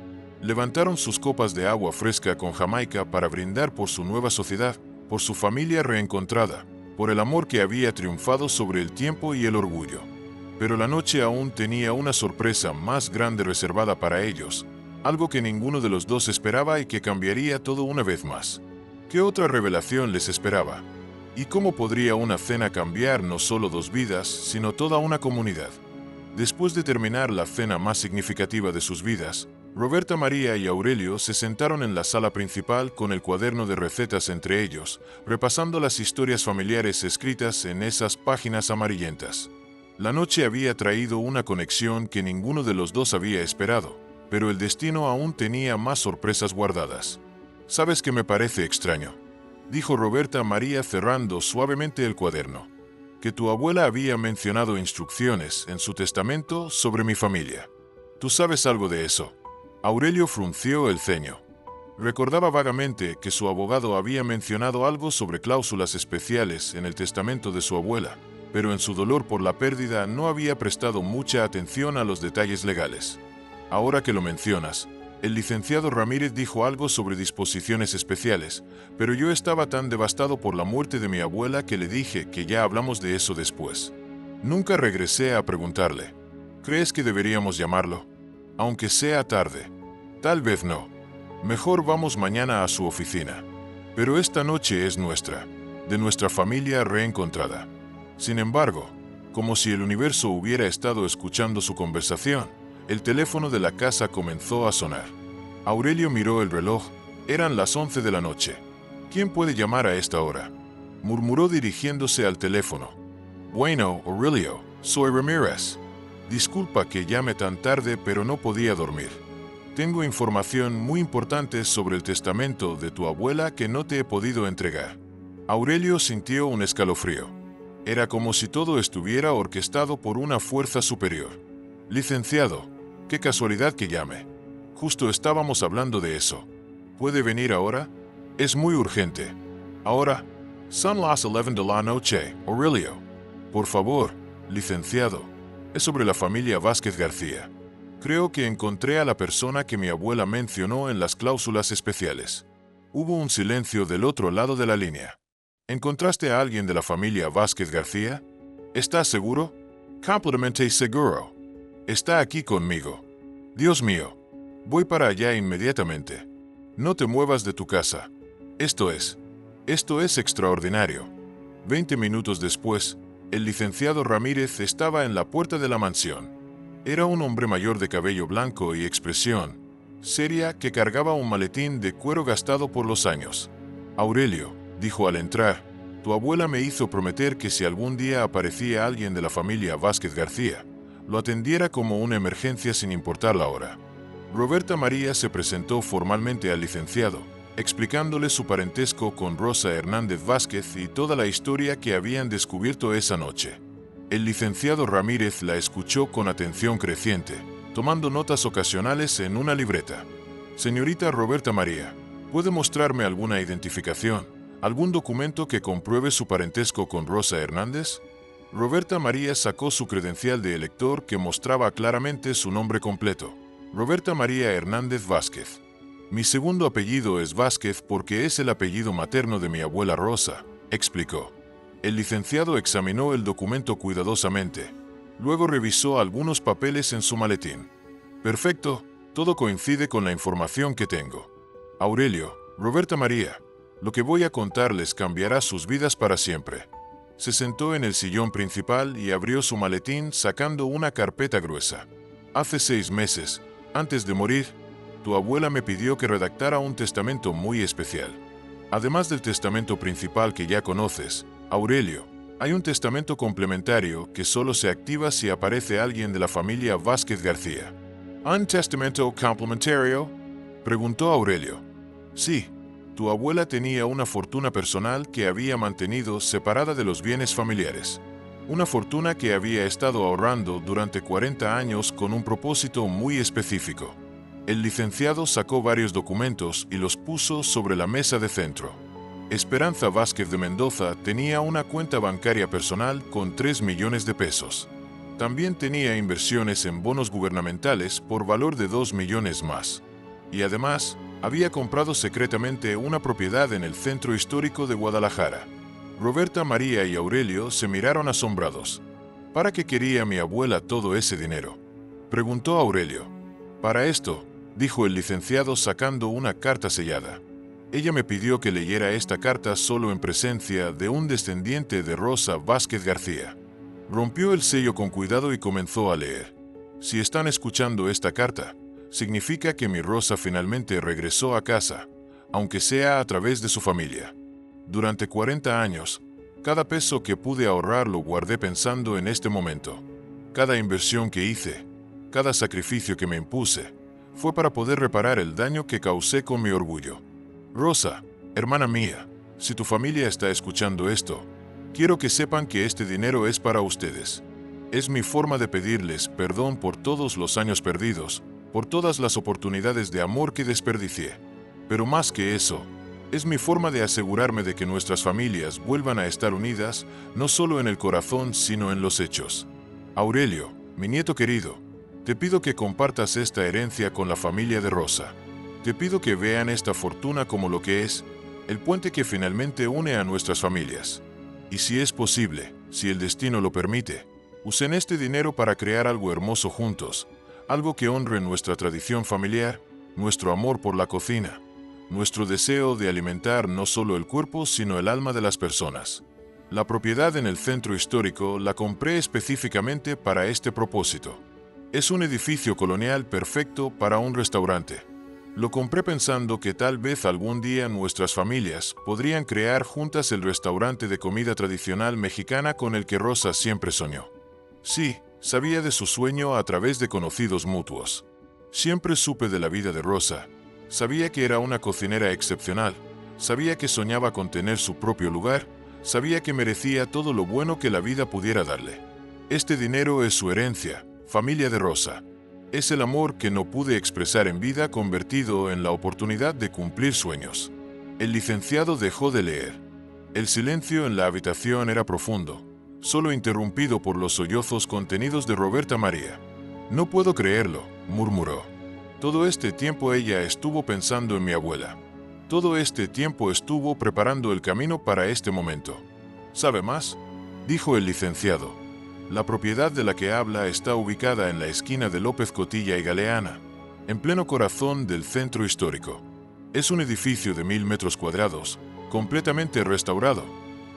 Levantaron sus copas de agua fresca con Jamaica para brindar por su nueva sociedad, por su familia reencontrada, por el amor que había triunfado sobre el tiempo y el orgullo. Pero la noche aún tenía una sorpresa más grande reservada para ellos, algo que ninguno de los dos esperaba y que cambiaría todo una vez más. ¿Qué otra revelación les esperaba? ¿Y cómo podría una cena cambiar no solo dos vidas, sino toda una comunidad? Después de terminar la cena más significativa de sus vidas, Roberta María y Aurelio se sentaron en la sala principal con el cuaderno de recetas entre ellos, repasando las historias familiares escritas en esas páginas amarillentas. La noche había traído una conexión que ninguno de los dos había esperado, pero el destino aún tenía más sorpresas guardadas. «¿Sabes qué me parece extraño?», dijo Roberta María cerrando suavemente el cuaderno. «Que tu abuela había mencionado instrucciones en su testamento sobre mi familia. ¿Tú sabes algo de eso?». Aurelio frunció el ceño. Recordaba vagamente que su abogado había mencionado algo sobre cláusulas especiales en el testamento de su abuela, pero en su dolor por la pérdida no había prestado mucha atención a los detalles legales. Ahora que lo mencionas, el licenciado Ramírez dijo algo sobre disposiciones especiales, pero yo estaba tan devastado por la muerte de mi abuela que le dije que ya hablamos de eso después. Nunca regresé a preguntarle. ¿Crees que deberíamos llamarlo? Aunque sea tarde. Tal vez no. Mejor vamos mañana a su oficina. Pero esta noche es nuestra, de nuestra familia reencontrada. Sin embargo, como si el universo hubiera estado escuchando su conversación, el teléfono de la casa comenzó a sonar. Aurelio miró el reloj. Eran las 11 de la noche. ¿Quién puede llamar a esta hora?, murmuró dirigiéndose al teléfono. «Bueno, Aurelio, soy Ramírez. Disculpa que llame tan tarde, pero no podía dormir. Tengo información muy importante sobre el testamento de tu abuela que no te he podido entregar». Aurelio sintió un escalofrío. Era como si todo estuviera orquestado por una fuerza superior. «Licenciado, qué casualidad que llame. Justo estábamos hablando de eso. ¿Puede venir ahora? Es muy urgente. Ahora, son las 11 de la noche, Aurelio. Por favor, licenciado. Es sobre la familia Vázquez García. Creo que encontré a la persona que mi abuela mencionó en las cláusulas especiales». Hubo un silencio del otro lado de la línea. «¿Encontraste a alguien de la familia Vázquez García? ¿Estás seguro?» «Completamente seguro. Está aquí conmigo». «Dios mío. Voy para allá inmediatamente. No te muevas de tu casa. Esto es extraordinario». 20 minutos después, el licenciado Ramírez estaba en la puerta de la mansión. Era un hombre mayor de cabello blanco y expresión seria que cargaba un maletín de cuero gastado por los años. «Aurelio», dijo al entrar, «tu abuela me hizo prometer que si algún día aparecía alguien de la familia Vázquez García, lo atendiera como una emergencia sin importar la hora». Roberta María se presentó formalmente al licenciado, explicándole su parentesco con Rosa Hernández Vázquez y toda la historia que habían descubierto esa noche. El licenciado Ramírez la escuchó con atención creciente, tomando notas ocasionales en una libreta. «Señorita Roberta María, ¿puede mostrarme alguna identificación, algún documento que compruebe su parentesco con Rosa Hernández?» Roberta María sacó su credencial de elector que mostraba claramente su nombre completo: Roberta María Hernández Vázquez. «Mi segundo apellido es Vázquez porque es el apellido materno de mi abuela Rosa», explicó. El licenciado examinó el documento cuidadosamente. Luego revisó algunos papeles en su maletín. «Perfecto, todo coincide con la información que tengo. Aurelio, Roberta María, lo que voy a contarles cambiará sus vidas para siempre». Se sentó en el sillón principal y abrió su maletín sacando una carpeta gruesa. «Hace 6 meses, antes de morir, tu abuela me pidió que redactara un testamento muy especial. Además del testamento principal que ya conoces, Aurelio, hay un testamento complementario que solo se activa si aparece alguien de la familia Vázquez García». «¿Un testamento complementario?», preguntó Aurelio. «Sí, Tu abuela tenía una fortuna personal que había mantenido separada de los bienes familiares. Una fortuna que había estado ahorrando durante 40 años con un propósito muy específico. El licenciado sacó varios documentos y los puso sobre la mesa de centro. Esperanza Vázquez de Mendoza tenía una cuenta bancaria personal con 3 millones de pesos. También tenía inversiones en bonos gubernamentales por valor de 2 millones más. Y además, había comprado secretamente una propiedad en el centro histórico de Guadalajara. Roberta, María y Aurelio se miraron asombrados. ¿Para qué quería mi abuela todo ese dinero?, preguntó Aurelio. Para esto, dijo el licenciado sacando una carta sellada. Ella me pidió que leyera esta carta solo en presencia de un descendiente de Rosa Vázquez García. Rompió el sello con cuidado y comenzó a leer. Si están escuchando esta carta, significa que mi Rosa finalmente regresó a casa, aunque sea a través de su familia. Durante 40 años, cada peso que pude ahorrar lo guardé pensando en este momento. Cada inversión que hice, cada sacrificio que me impuse, fue para poder reparar el daño que causé con mi orgullo. Rosa, hermana mía, si tu familia está escuchando esto, quiero que sepan que este dinero es para ustedes. Es mi forma de pedirles perdón por todos los años perdidos, por todas las oportunidades de amor que desperdicié. Pero más que eso, es mi forma de asegurarme de que nuestras familias vuelvan a estar unidas, no solo en el corazón, sino en los hechos. Aurelio, mi nieto querido, te pido que compartas esta herencia con la familia de Rosa. Te pido que vean esta fortuna como lo que es, el puente que finalmente une a nuestras familias. Y si es posible, si el destino lo permite, usen este dinero para crear algo hermoso juntos, algo que honre nuestra tradición familiar, nuestro amor por la cocina, nuestro deseo de alimentar no solo el cuerpo sino el alma de las personas. La propiedad en el centro histórico la compré específicamente para este propósito. Es un edificio colonial perfecto para un restaurante. Lo compré pensando que tal vez algún día nuestras familias podrían crear juntas el restaurante de comida tradicional mexicana con el que Rosa siempre soñó. Sí, sabía de su sueño a través de conocidos mutuos. Siempre supe de la vida de Rosa. Sabía que era una cocinera excepcional. Sabía que soñaba con tener su propio lugar. Sabía que merecía todo lo bueno que la vida pudiera darle. Este dinero es su herencia, familia de Rosa. Es el amor que no pude expresar en vida convertido en la oportunidad de cumplir sueños. El licenciado dejó de leer. El silencio en la habitación era profundo, solo interrumpido por los sollozos contenidos de Roberta María. No puedo creerlo, murmuró. Todo este tiempo ella estuvo pensando en mi abuela. Todo este tiempo estuvo preparando el camino para este momento. ¿Sabe más?, dijo el licenciado. La propiedad de la que habla está ubicada en la esquina de López Cotilla y Galeana, en pleno corazón del centro histórico. Es un edificio de 1000 metros cuadrados, completamente restaurado,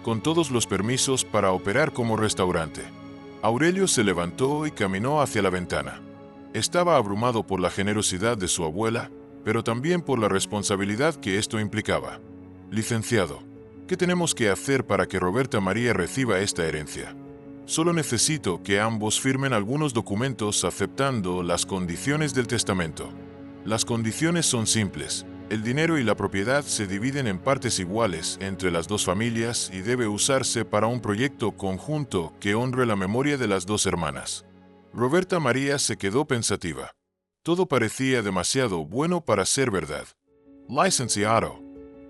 con todos los permisos para operar como restaurante. Aurelio se levantó y caminó hacia la ventana. Estaba abrumado por la generosidad de su abuela, pero también por la responsabilidad que esto implicaba. Licenciado, ¿qué tenemos que hacer para que Roberta María reciba esta herencia? Solo necesito que ambos firmen algunos documentos aceptando las condiciones del testamento. Las condiciones son simples. El dinero y la propiedad se dividen en partes iguales entre las dos familias y debe usarse para un proyecto conjunto que honre la memoria de las dos hermanas. Roberta María se quedó pensativa. Todo parecía demasiado bueno para ser verdad. Licenciado,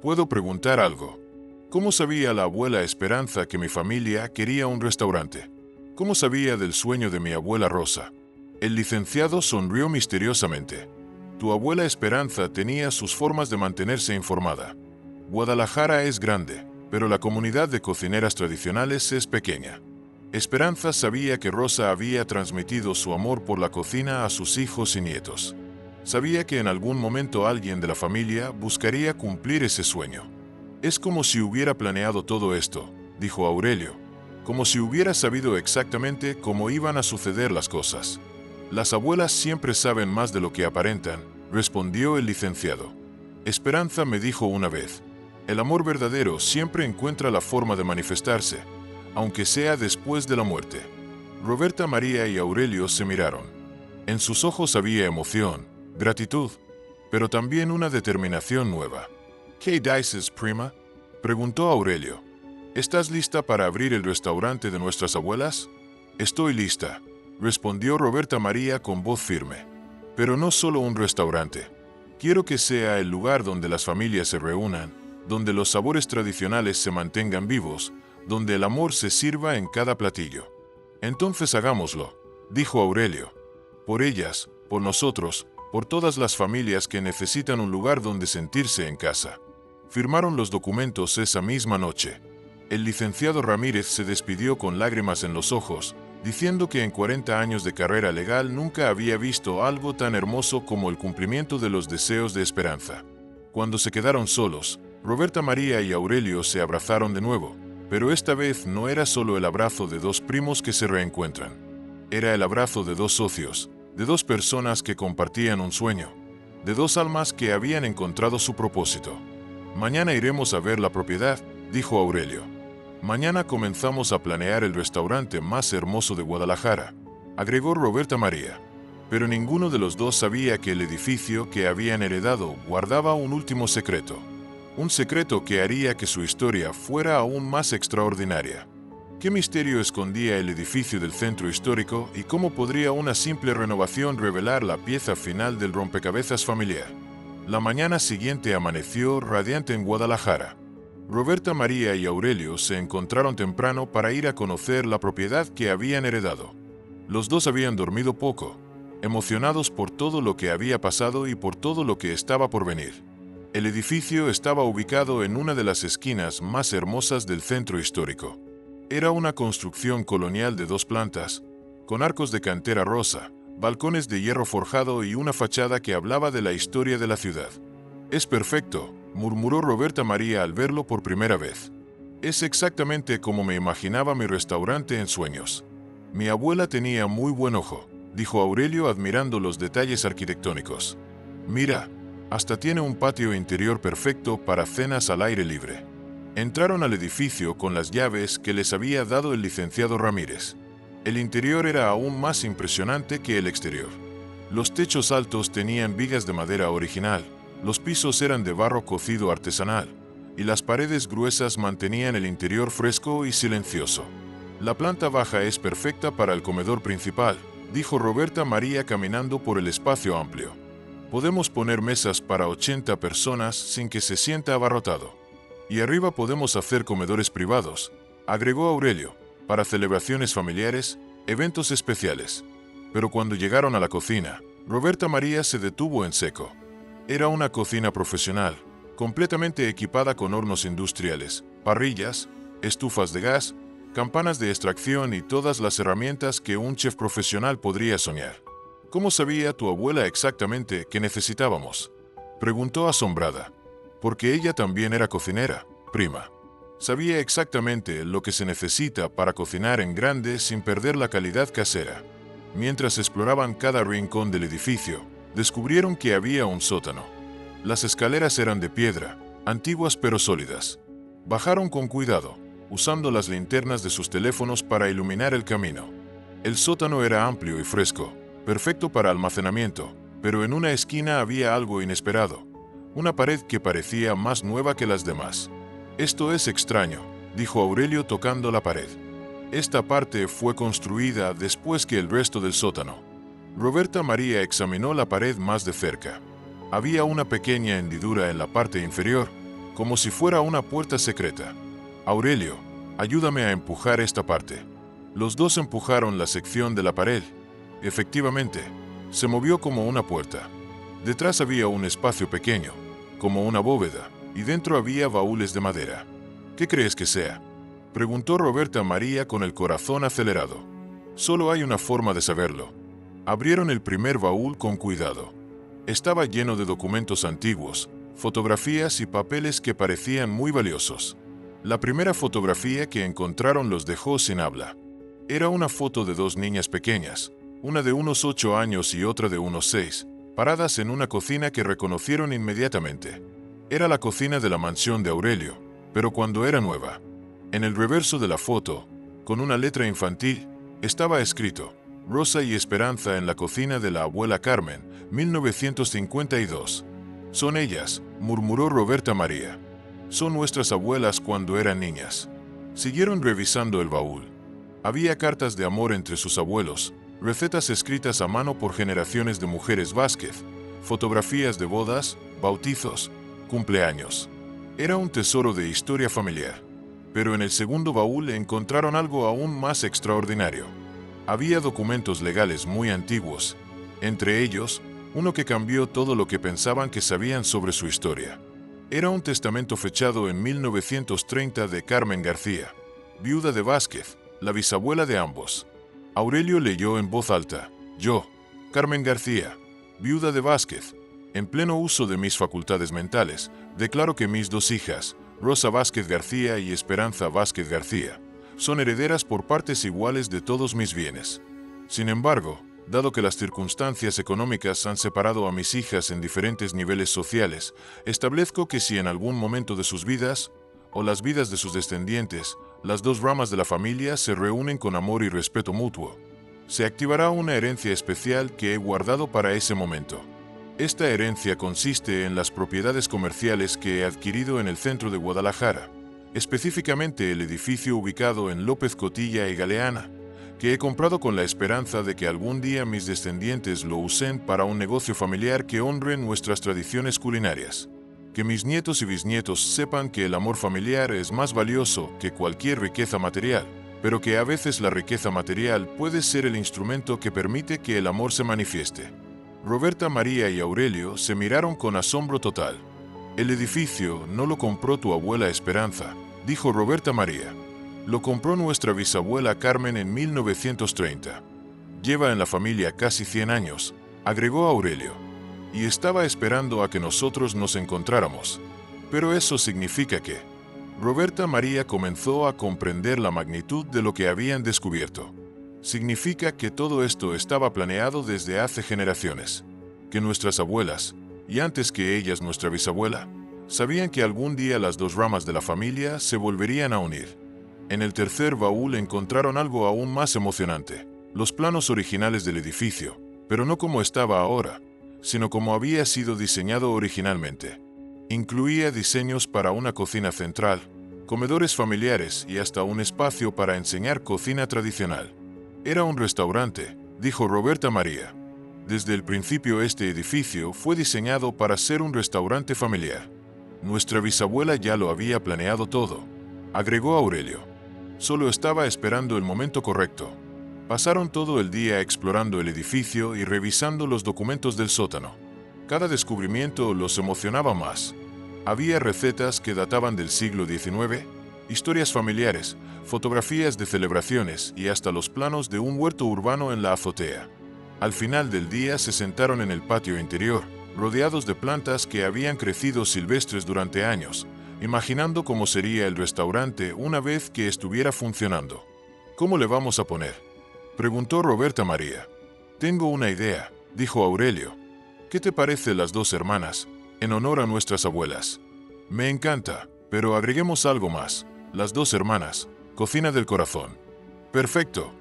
¿puedo preguntar algo? ¿Cómo sabía la abuela Esperanza que mi familia quería un restaurante? ¿Cómo sabía del sueño de mi abuela Rosa? El licenciado sonrió misteriosamente. Tu abuela Esperanza tenía sus formas de mantenerse informada. Guadalajara es grande, pero la comunidad de cocineras tradicionales es pequeña. Esperanza sabía que Rosa había transmitido su amor por la cocina a sus hijos y nietos. Sabía que en algún momento alguien de la familia buscaría cumplir ese sueño. Es como si hubiera planeado todo esto, dijo Aurelio, como si hubiera sabido exactamente cómo iban a suceder las cosas. Las abuelas siempre saben más de lo que aparentan, respondió el licenciado. Esperanza me dijo una vez, el amor verdadero siempre encuentra la forma de manifestarse, aunque sea después de la muerte. Roberta María y Aurelio se miraron. En sus ojos había emoción, gratitud, pero también una determinación nueva. ¿Qué dices, prima?, preguntó Aurelio. ¿Estás lista para abrir el restaurante de nuestras abuelas? Estoy lista, respondió Roberta María con voz firme. Pero no solo un restaurante. Quiero que sea el lugar donde las familias se reúnan, donde los sabores tradicionales se mantengan vivos, donde el amor se sirva en cada platillo. Entonces hagámoslo, dijo Aurelio. Por ellas, por nosotros, por todas las familias que necesitan un lugar donde sentirse en casa. Firmaron los documentos esa misma noche. El licenciado Ramírez se despidió con lágrimas en los ojos, diciendo que en 40 años de carrera legal nunca había visto algo tan hermoso como el cumplimiento de los deseos de Esperanza. Cuando se quedaron solos, Roberta María y Aurelio se abrazaron de nuevo, pero esta vez no era solo el abrazo de dos primos que se reencuentran. Era el abrazo de dos socios, de dos personas que compartían un sueño, de dos almas que habían encontrado su propósito. Mañana iremos a ver la propiedad, dijo Aurelio. Mañana comenzamos a planear el restaurante más hermoso de Guadalajara, agregó Roberta María. Pero ninguno de los dos sabía que el edificio que habían heredado guardaba un último secreto. Un secreto que haría que su historia fuera aún más extraordinaria. ¿Qué misterio escondía el edificio del centro histórico y cómo podría una simple renovación revelar la pieza final del rompecabezas familiar? La mañana siguiente amaneció radiante en Guadalajara. Roberta María y Aurelio se encontraron temprano para ir a conocer la propiedad que habían heredado. Los dos habían dormido poco, emocionados por todo lo que había pasado y por todo lo que estaba por venir. El edificio estaba ubicado en una de las esquinas más hermosas del centro histórico. Era una construcción colonial de 2 plantas, con arcos de cantera rosa, balcones de hierro forjado y una fachada que hablaba de la historia de la ciudad. «Es perfecto», murmuró Roberta María al verlo por primera vez. «Es exactamente como me imaginaba mi restaurante en sueños». «Mi abuela tenía muy buen ojo», dijo Aurelio admirando los detalles arquitectónicos. «Mira, hasta tiene un patio interior perfecto para cenas al aire libre». Entraron al edificio con las llaves que les había dado el licenciado Ramírez. El interior era aún más impresionante que el exterior. Los techos altos tenían vigas de madera original, los pisos eran de barro cocido artesanal, y las paredes gruesas mantenían el interior fresco y silencioso. «La planta baja es perfecta para el comedor principal», dijo Roberta María caminando por el espacio amplio. «Podemos poner mesas para 80 personas sin que se sienta abarrotado. Y arriba podemos hacer comedores privados», agregó Aurelio, «para celebraciones familiares, eventos especiales». Pero cuando llegaron a la cocina, Roberta María se detuvo en seco. Era una cocina profesional, completamente equipada con hornos industriales, parrillas, estufas de gas, campanas de extracción y todas las herramientas que un chef profesional podría soñar. «¿Cómo sabía tu abuela exactamente qué necesitábamos?», preguntó asombrada. «Porque ella también era cocinera, prima. Sabía exactamente lo que se necesita para cocinar en grande sin perder la calidad casera». Mientras exploraban cada rincón del edificio, descubrieron que había un sótano. Las escaleras eran de piedra, antiguas pero sólidas. Bajaron con cuidado, usando las linternas de sus teléfonos para iluminar el camino. El sótano era amplio y fresco, perfecto para almacenamiento, pero en una esquina había algo inesperado, una pared que parecía más nueva que las demás. «Esto es extraño», dijo Aurelio tocando la pared. «Esta parte fue construida después que el resto del sótano». Roberta María examinó la pared más de cerca. Había una pequeña hendidura en la parte inferior, como si fuera una puerta secreta. «Aurelio, ayúdame a empujar esta parte». Los dos empujaron la sección de la pared. Efectivamente, se movió como una puerta. Detrás había un espacio pequeño, como una bóveda, y dentro había baúles de madera. «¿Qué crees que sea?», preguntó Roberta María con el corazón acelerado. «Solo hay una forma de saberlo». Abrieron el primer baúl con cuidado. Estaba lleno de documentos antiguos, fotografías y papeles que parecían muy valiosos. La primera fotografía que encontraron los dejó sin habla. Era una foto de 2 niñas pequeñas, una de unos 8 años y otra de unos 6, paradas en una cocina que reconocieron inmediatamente. Era la cocina de la mansión de Aurelio, pero cuando era nueva. En el reverso de la foto, con una letra infantil, estaba escrito: «Rosa y Esperanza en la cocina de la abuela Carmen, 1952». Son ellas, murmuró Roberta María. Son nuestras abuelas cuando eran niñas. Siguieron revisando el baúl. Había cartas de amor entre sus abuelos, recetas escritas a mano por generaciones de mujeres Vázquez, fotografías de bodas, bautizos, cumpleaños. Era un tesoro de historia familiar. Pero en el segundo baúl encontraron algo aún más extraordinario. Había documentos legales muy antiguos, entre ellos, uno que cambió todo lo que pensaban que sabían sobre su historia. Era un testamento fechado en 1930 de Carmen García, viuda de Vázquez, la bisabuela de ambos. Aurelio leyó en voz alta: yo, Carmen García, viuda de Vázquez, en pleno uso de mis facultades mentales, declaro que mis dos hijas, Rosa Vázquez García y Esperanza Vázquez García, son herederas por partes iguales de todos mis bienes. Sin embargo, dado que las circunstancias económicas han separado a mis hijas en diferentes niveles sociales, establezco que si en algún momento de sus vidas, o las vidas de sus descendientes, las dos ramas de la familia se reúnen con amor y respeto mutuo, se activará una herencia especial que he guardado para ese momento. Esta herencia consiste en las propiedades comerciales que he adquirido en el centro de Guadalajara, específicamente el edificio ubicado en López Cotilla y Galeana, que he comprado con la esperanza de que algún día mis descendientes lo usen para un negocio familiar que honre nuestras tradiciones culinarias. Que mis nietos y bisnietos sepan que el amor familiar es más valioso que cualquier riqueza material, pero que a veces la riqueza material puede ser el instrumento que permite que el amor se manifieste. Roberta María y Aurelio se miraron con asombro total. El edificio no lo compró tu abuela Esperanza, dijo Roberta María. Lo compró nuestra bisabuela Carmen en 1930. Lleva en la familia casi 100 años, agregó Aurelio. Y estaba esperando a que nosotros nos encontráramos. Pero eso significa que... Roberta María comenzó a comprender la magnitud de lo que habían descubierto. Significa que todo esto estaba planeado desde hace generaciones. Que nuestras abuelas, y antes que ellas nuestra bisabuela, sabían que algún día las dos ramas de la familia se volverían a unir. En el tercer baúl encontraron algo aún más emocionante, los planos originales del edificio, pero no como estaba ahora, sino como había sido diseñado originalmente. Incluía diseños para una cocina central, comedores familiares y hasta un espacio para enseñar cocina tradicional. Era un restaurante, dijo Roberta María. Desde el principio este edificio fue diseñado para ser un restaurante familiar. Nuestra bisabuela ya lo había planeado todo, agregó Aurelio. Solo estaba esperando el momento correcto. Pasaron todo el día explorando el edificio y revisando los documentos del sótano. Cada descubrimiento los emocionaba más. Había recetas que databan del siglo XIX, historias familiares, fotografías de celebraciones y hasta los planos de un huerto urbano en la azotea. Al final del día se sentaron en el patio interior, rodeados de plantas que habían crecido silvestres durante años, imaginando cómo sería el restaurante una vez que estuviera funcionando. ¿Cómo le vamos a poner?, preguntó Roberta María. Tengo una idea, dijo Aurelio. ¿Qué te parece las dos hermanas, en honor a nuestras abuelas? Me encanta, pero agreguemos algo más. Las dos hermanas, cocina del corazón. Perfecto.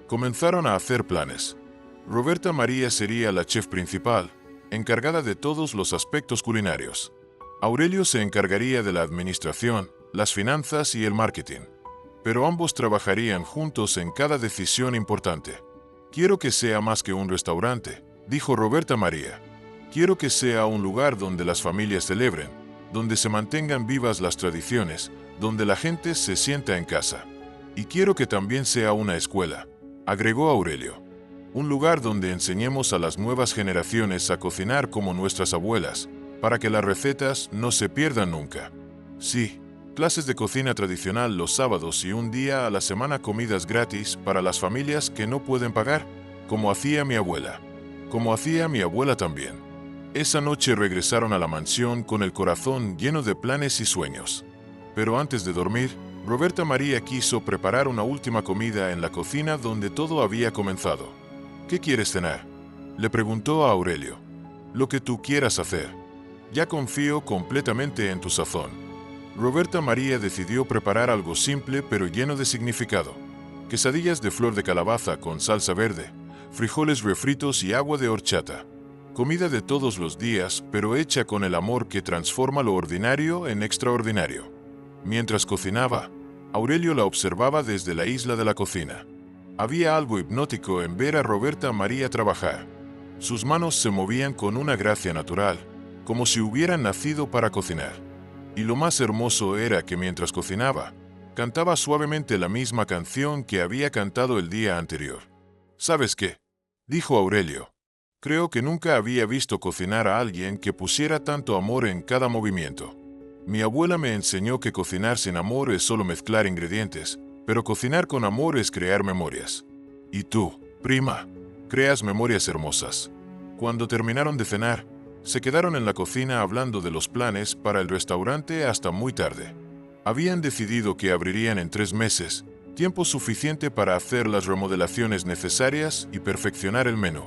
Comenzaron a hacer planes. Roberta María sería la chef principal, encargada de todos los aspectos culinarios. Aurelio se encargaría de la administración, las finanzas y el marketing. Pero ambos trabajarían juntos en cada decisión importante. Quiero que sea más que un restaurante, dijo Roberta María. Quiero que sea un lugar donde las familias celebren, donde se mantengan vivas las tradiciones, donde la gente se sienta en casa. Y quiero que también sea una escuela, agregó Aurelio. Un lugar donde enseñemos a las nuevas generaciones a cocinar como nuestras abuelas, para que las recetas no se pierdan nunca. Sí, clases de cocina tradicional los sábados y un día a la semana comidas gratis para las familias que no pueden pagar, como hacía mi abuela. Como hacía mi abuela también. Esa noche regresaron a la mansión con el corazón lleno de planes y sueños. Pero antes de dormir, Roberta María quiso preparar una última comida en la cocina donde todo había comenzado. ¿Qué quieres cenar?, le preguntó a Aurelio. Lo que tú quieras hacer. Ya confío completamente en tu sazón. Roberta María decidió preparar algo simple pero lleno de significado. Quesadillas de flor de calabaza con salsa verde, frijoles refritos y agua de horchata. Comida de todos los días, pero hecha con el amor que transforma lo ordinario en extraordinario. Mientras cocinaba, Aurelio la observaba desde la isla de la cocina. Había algo hipnótico en ver a Roberta María trabajar. Sus manos se movían con una gracia natural, como si hubieran nacido para cocinar. Y lo más hermoso era que mientras cocinaba, cantaba suavemente la misma canción que había cantado el día anterior. ¿Sabes qué?, dijo Aurelio. Creo que nunca había visto cocinar a alguien que pusiera tanto amor en cada movimiento. Mi abuela me enseñó que cocinar sin amor es solo mezclar ingredientes, pero cocinar con amor es crear memorias. Y tú, prima, creas memorias hermosas. Cuando terminaron de cenar, se quedaron en la cocina hablando de los planes para el restaurante hasta muy tarde. Habían decidido que abrirían en 3 meses, tiempo suficiente para hacer las remodelaciones necesarias y perfeccionar el menú.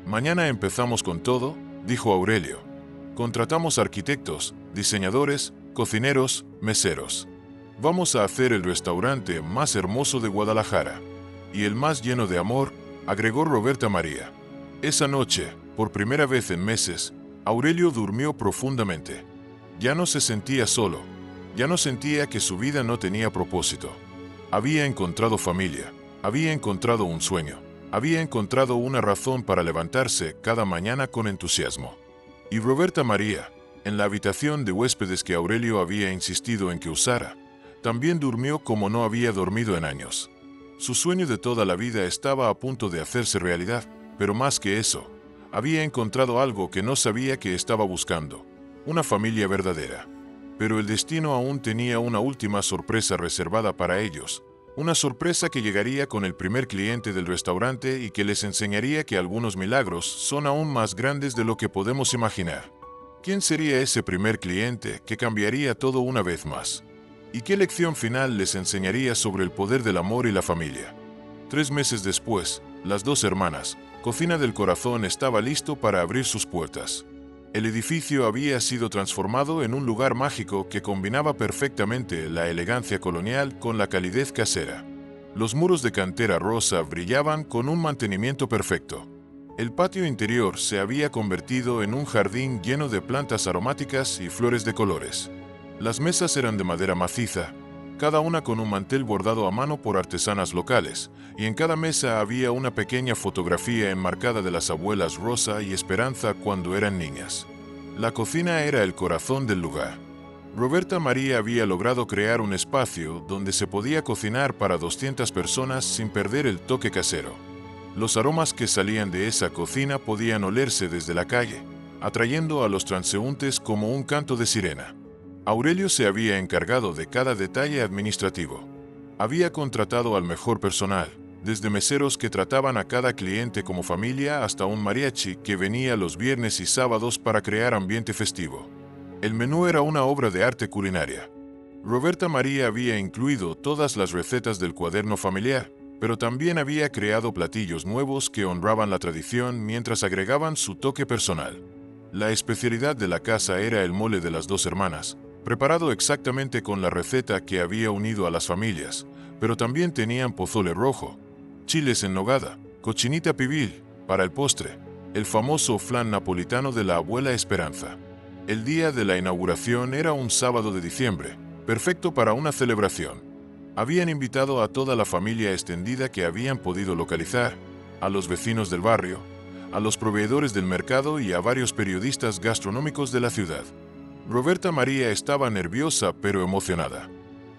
Mañana empezamos con todo, dijo Aurelio. Contratamos arquitectos, diseñadores, cocineros, meseros. Vamos a hacer el restaurante más hermoso de Guadalajara. Y el más lleno de amor, agregó Roberta María. Esa noche, por primera vez en meses, Aurelio durmió profundamente. Ya no se sentía solo. Ya no sentía que su vida no tenía propósito. Había encontrado familia. Había encontrado un sueño. Había encontrado una razón para levantarse cada mañana con entusiasmo. Y Roberta María, en la habitación de huéspedes que Aurelio había insistido en que usara, también durmió como no había dormido en años. Su sueño de toda la vida estaba a punto de hacerse realidad, pero más que eso, había encontrado algo que no sabía que estaba buscando, una familia verdadera. Pero el destino aún tenía una última sorpresa reservada para ellos. Una sorpresa que llegaría con el primer cliente del restaurante y que les enseñaría que algunos milagros son aún más grandes de lo que podemos imaginar. ¿Quién sería ese primer cliente que cambiaría todo una vez más? ¿Y qué lección final les enseñaría sobre el poder del amor y la familia? 3 meses después, Las Dos Hermanas, Cocina del Corazón, estaba listo para abrir sus puertas. El edificio había sido transformado en un lugar mágico que combinaba perfectamente la elegancia colonial con la calidez casera. Los muros de cantera rosa brillaban con un mantenimiento perfecto. El patio interior se había convertido en un jardín lleno de plantas aromáticas y flores de colores. Las mesas eran de madera maciza, cada una con un mantel bordado a mano por artesanas locales, y en cada mesa había una pequeña fotografía enmarcada de las abuelas Rosa y Esperanza cuando eran niñas. La cocina era el corazón del lugar. Roberta María había logrado crear un espacio donde se podía cocinar para 200 personas sin perder el toque casero. Los aromas que salían de esa cocina podían olerse desde la calle, atrayendo a los transeúntes como un canto de sirena. Aurelio se había encargado de cada detalle administrativo. Había contratado al mejor personal, desde meseros que trataban a cada cliente como familia hasta un mariachi que venía los viernes y sábados para crear ambiente festivo. El menú era una obra de arte culinaria. Roberta María había incluido todas las recetas del cuaderno familiar, pero también había creado platillos nuevos que honraban la tradición mientras agregaban su toque personal. La especialidad de la casa era el mole de Las Dos Hermanas, preparado exactamente con la receta que había unido a las familias, pero también tenían pozole rojo, chiles en nogada, cochinita pibil, para el postre, el famoso flan napolitano de la abuela Esperanza. El día de la inauguración era un sábado de diciembre, perfecto para una celebración. Habían invitado a toda la familia extendida que habían podido localizar, a los vecinos del barrio, a los proveedores del mercado y a varios periodistas gastronómicos de la ciudad. Roberta María estaba nerviosa pero emocionada.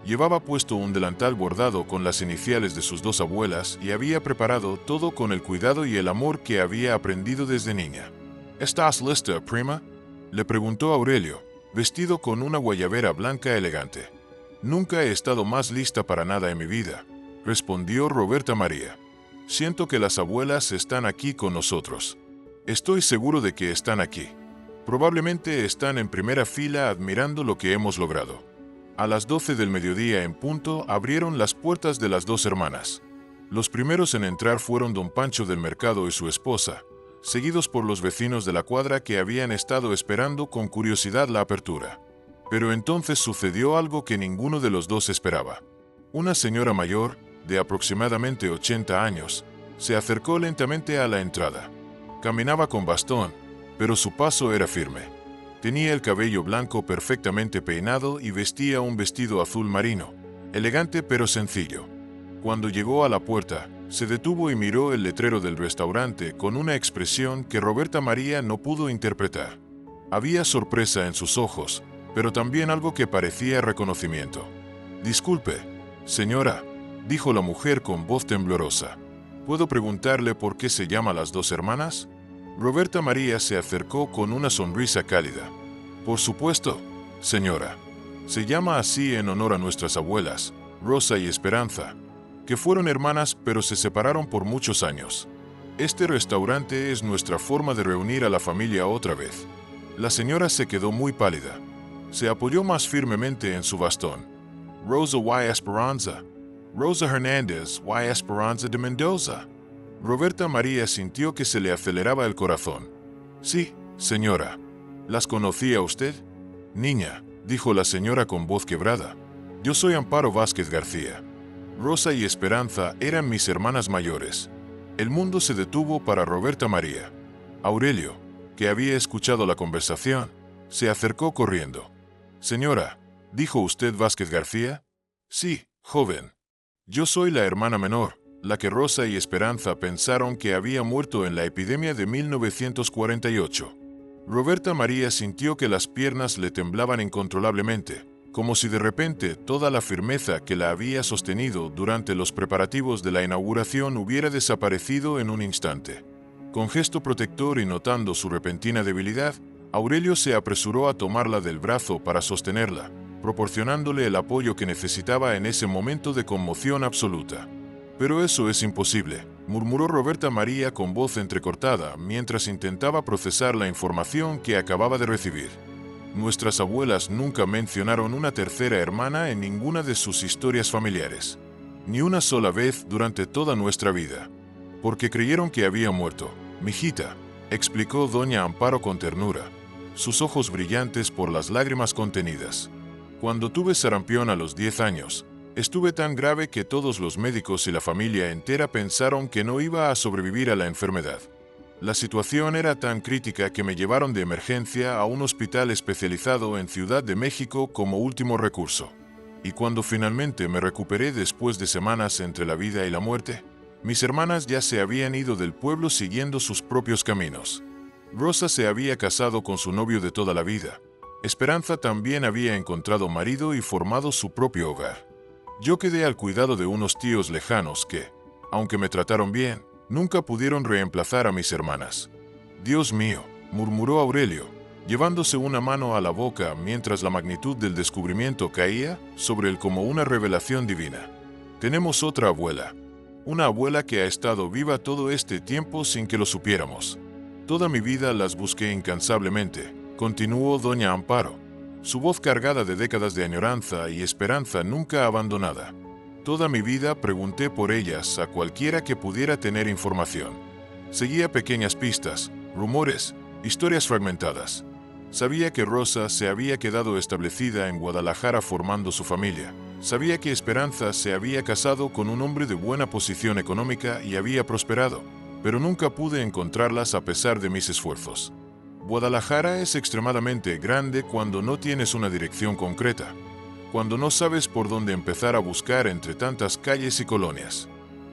Llevaba puesto un delantal bordado con las iniciales de sus 2 abuelas y había preparado todo con el cuidado y el amor que había aprendido desde niña. ¿Estás lista, prima?, le preguntó Aurelio, vestido con una guayabera blanca elegante. Nunca he estado más lista para nada en mi vida, respondió Roberta María. Siento que las abuelas están aquí con nosotros. Estoy seguro de que están aquí. Probablemente están en primera fila admirando lo que hemos logrado. A las 12 del mediodía en punto abrieron las puertas de Las Dos Hermanas. Los primeros en entrar fueron don Pancho del Mercado y su esposa, seguidos por los vecinos de la cuadra que habían estado esperando con curiosidad la apertura. Pero entonces sucedió algo que ninguno de los dos esperaba. Una señora mayor, de aproximadamente 80 años, se acercó lentamente a la entrada. Caminaba con bastón, pero su paso era firme. Tenía el cabello blanco perfectamente peinado y vestía un vestido azul marino, elegante pero sencillo. Cuando llegó a la puerta, se detuvo y miró el letrero del restaurante con una expresión que Roberta María no pudo interpretar. Había sorpresa en sus ojos, pero también algo que parecía reconocimiento. «Disculpe, señora», dijo la mujer con voz temblorosa. «¿Puedo preguntarle por qué se llama Las Dos Hermanas?». Roberta María se acercó con una sonrisa cálida. «Por supuesto, señora. Se llama así en honor a nuestras abuelas, Rosa y Esperanza, que fueron hermanas pero se separaron por muchos años. Este restaurante es nuestra forma de reunir a la familia otra vez». La señora se quedó muy pálida. Se apoyó más firmemente en su bastón. «Rosa y Esperanza. Rosa Hernández y Esperanza de Mendoza». Roberta María sintió que se le aceleraba el corazón. «Sí, señora. ¿Las conocía usted?». «Niña», dijo la señora con voz quebrada, «yo soy Amparo Vázquez García. Rosa y Esperanza eran mis hermanas mayores». El mundo se detuvo para Roberta María. Aurelio, que había escuchado la conversación, se acercó corriendo. «Señora, ¿dijo usted Vázquez García?». «Sí, joven. Yo soy la hermana menor, la que Rosa y Esperanza pensaron que había muerto en la epidemia de 1948. Roberta María sintió que las piernas le temblaban incontrolablemente, como si de repente toda la firmeza que la había sostenido durante los preparativos de la inauguración hubiera desaparecido en un instante. Con gesto protector y notando su repentina debilidad, Aurelio se apresuró a tomarla del brazo para sostenerla, proporcionándole el apoyo que necesitaba en ese momento de conmoción absoluta. «Pero eso es imposible», murmuró Roberta María con voz entrecortada mientras intentaba procesar la información que acababa de recibir. «Nuestras abuelas nunca mencionaron una tercera hermana en ninguna de sus historias familiares. Ni una sola vez durante toda nuestra vida. Porque creyeron que había muerto, mijita», explicó doña Amparo con ternura, sus ojos brillantes por las lágrimas contenidas. «Cuando tuve sarampión a los 10 años, estuve tan grave que todos los médicos y la familia entera pensaron que no iba a sobrevivir a la enfermedad. La situación era tan crítica que me llevaron de emergencia a un hospital especializado en Ciudad de México como último recurso. Y cuando finalmente me recuperé después de semanas entre la vida y la muerte, mis hermanas ya se habían ido del pueblo siguiendo sus propios caminos. Rosa se había casado con su novio de toda la vida. Esperanza también había encontrado marido y formado su propio hogar. Yo quedé al cuidado de unos tíos lejanos que, aunque me trataron bien, nunca pudieron reemplazar a mis hermanas». «Dios mío», murmuró Aurelio, llevándose una mano a la boca mientras la magnitud del descubrimiento caía sobre él como una revelación divina. «Tenemos otra abuela. Una abuela que ha estado viva todo este tiempo sin que lo supiéramos. Toda mi vida las busqué incansablemente», continuó doña Amparo, su voz cargada de décadas de añoranza y esperanza nunca abandonada. «Toda mi vida pregunté por ellas a cualquiera que pudiera tener información. Seguía pequeñas pistas, rumores, historias fragmentadas. Sabía que Rosa se había quedado establecida en Guadalajara formando su familia. Sabía que Esperanza se había casado con un hombre de buena posición económica y había prosperado, pero nunca pude encontrarlas a pesar de mis esfuerzos. Guadalajara es extremadamente grande cuando no tienes una dirección concreta, cuando no sabes por dónde empezar a buscar entre tantas calles y colonias».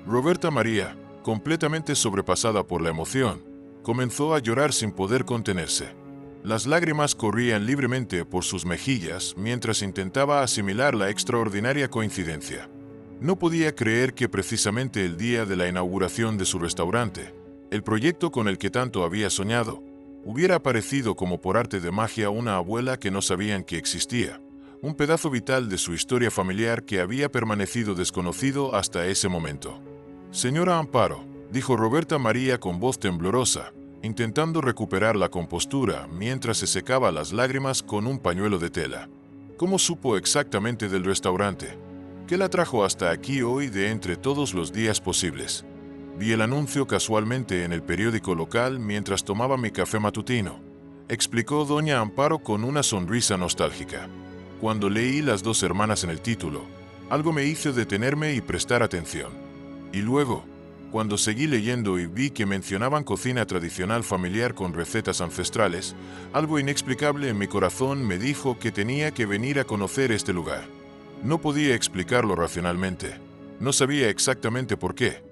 Roberta María, completamente sobrepasada por la emoción, comenzó a llorar sin poder contenerse. Las lágrimas corrían libremente por sus mejillas mientras intentaba asimilar la extraordinaria coincidencia. No podía creer que precisamente el día de la inauguración de su restaurante, el proyecto con el que tanto había soñado, hubiera aparecido como por arte de magia una abuela que no sabían que existía, un pedazo vital de su historia familiar que había permanecido desconocido hasta ese momento. «Señora Amparo», dijo Roberta María con voz temblorosa, intentando recuperar la compostura mientras se secaba las lágrimas con un pañuelo de tela. «¿Cómo supo exactamente del restaurante? ¿Qué la trajo hasta aquí hoy de entre todos los días posibles? Vi el anuncio casualmente en el periódico local mientras tomaba mi café matutino», explicó doña Amparo con una sonrisa nostálgica. «Cuando leí Las Dos Hermanas en el título, algo me hizo detenerme y prestar atención. Y luego, Cuando seguí leyendo y vi que mencionaban cocina tradicional familiar con recetas ancestrales, algo inexplicable en mi corazón me dijo que tenía que venir a conocer este lugar. No podía explicarlo racionalmente. No sabía exactamente por qué,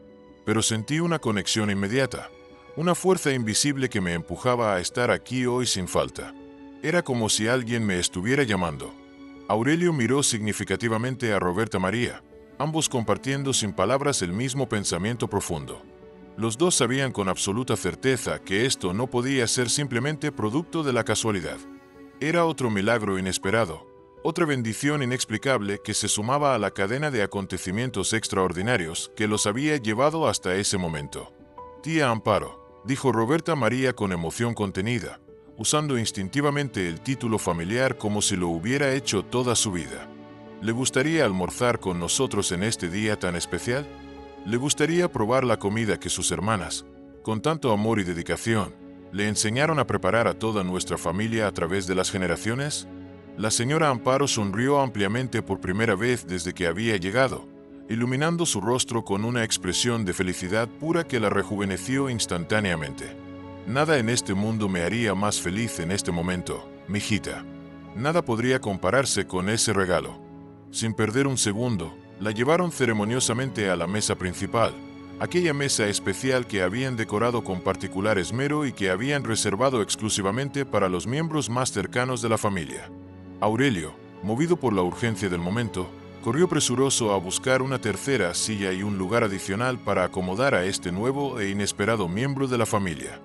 pero sentí una conexión inmediata, una fuerza invisible que me empujaba a estar aquí hoy sin falta. Era como si alguien me estuviera llamando. Aurelio miró significativamente a Roberta María, ambos compartiendo sin palabras el mismo pensamiento profundo. Los dos sabían con absoluta certeza que esto no podía ser simplemente producto de la casualidad. Era otro milagro inesperado, otra bendición inexplicable que se sumaba a la cadena de acontecimientos extraordinarios que los había llevado hasta ese momento. «Tía Amparo», dijo Roberta María con emoción contenida, usando instintivamente el título familiar como si lo hubiera hecho toda su vida. ¿Le gustaría almorzar con nosotros en este día tan especial? ¿Le gustaría probar la comida que sus hermanas, con tanto amor y dedicación, le enseñaron a preparar a toda nuestra familia a través de las generaciones? La señora Amparo sonrió ampliamente por primera vez desde que había llegado, iluminando su rostro con una expresión de felicidad pura que la rejuveneció instantáneamente. Nada en este mundo me haría más feliz en este momento, mijita. Nada podría compararse con ese regalo. Sin perder un segundo, la llevaron ceremoniosamente a la mesa principal, aquella mesa especial que habían decorado con particular esmero y que habían reservado exclusivamente para los miembros más cercanos de la familia. Aurelio, movido por la urgencia del momento, corrió presuroso a buscar una tercera silla y un lugar adicional para acomodar a este nuevo e inesperado miembro de la familia.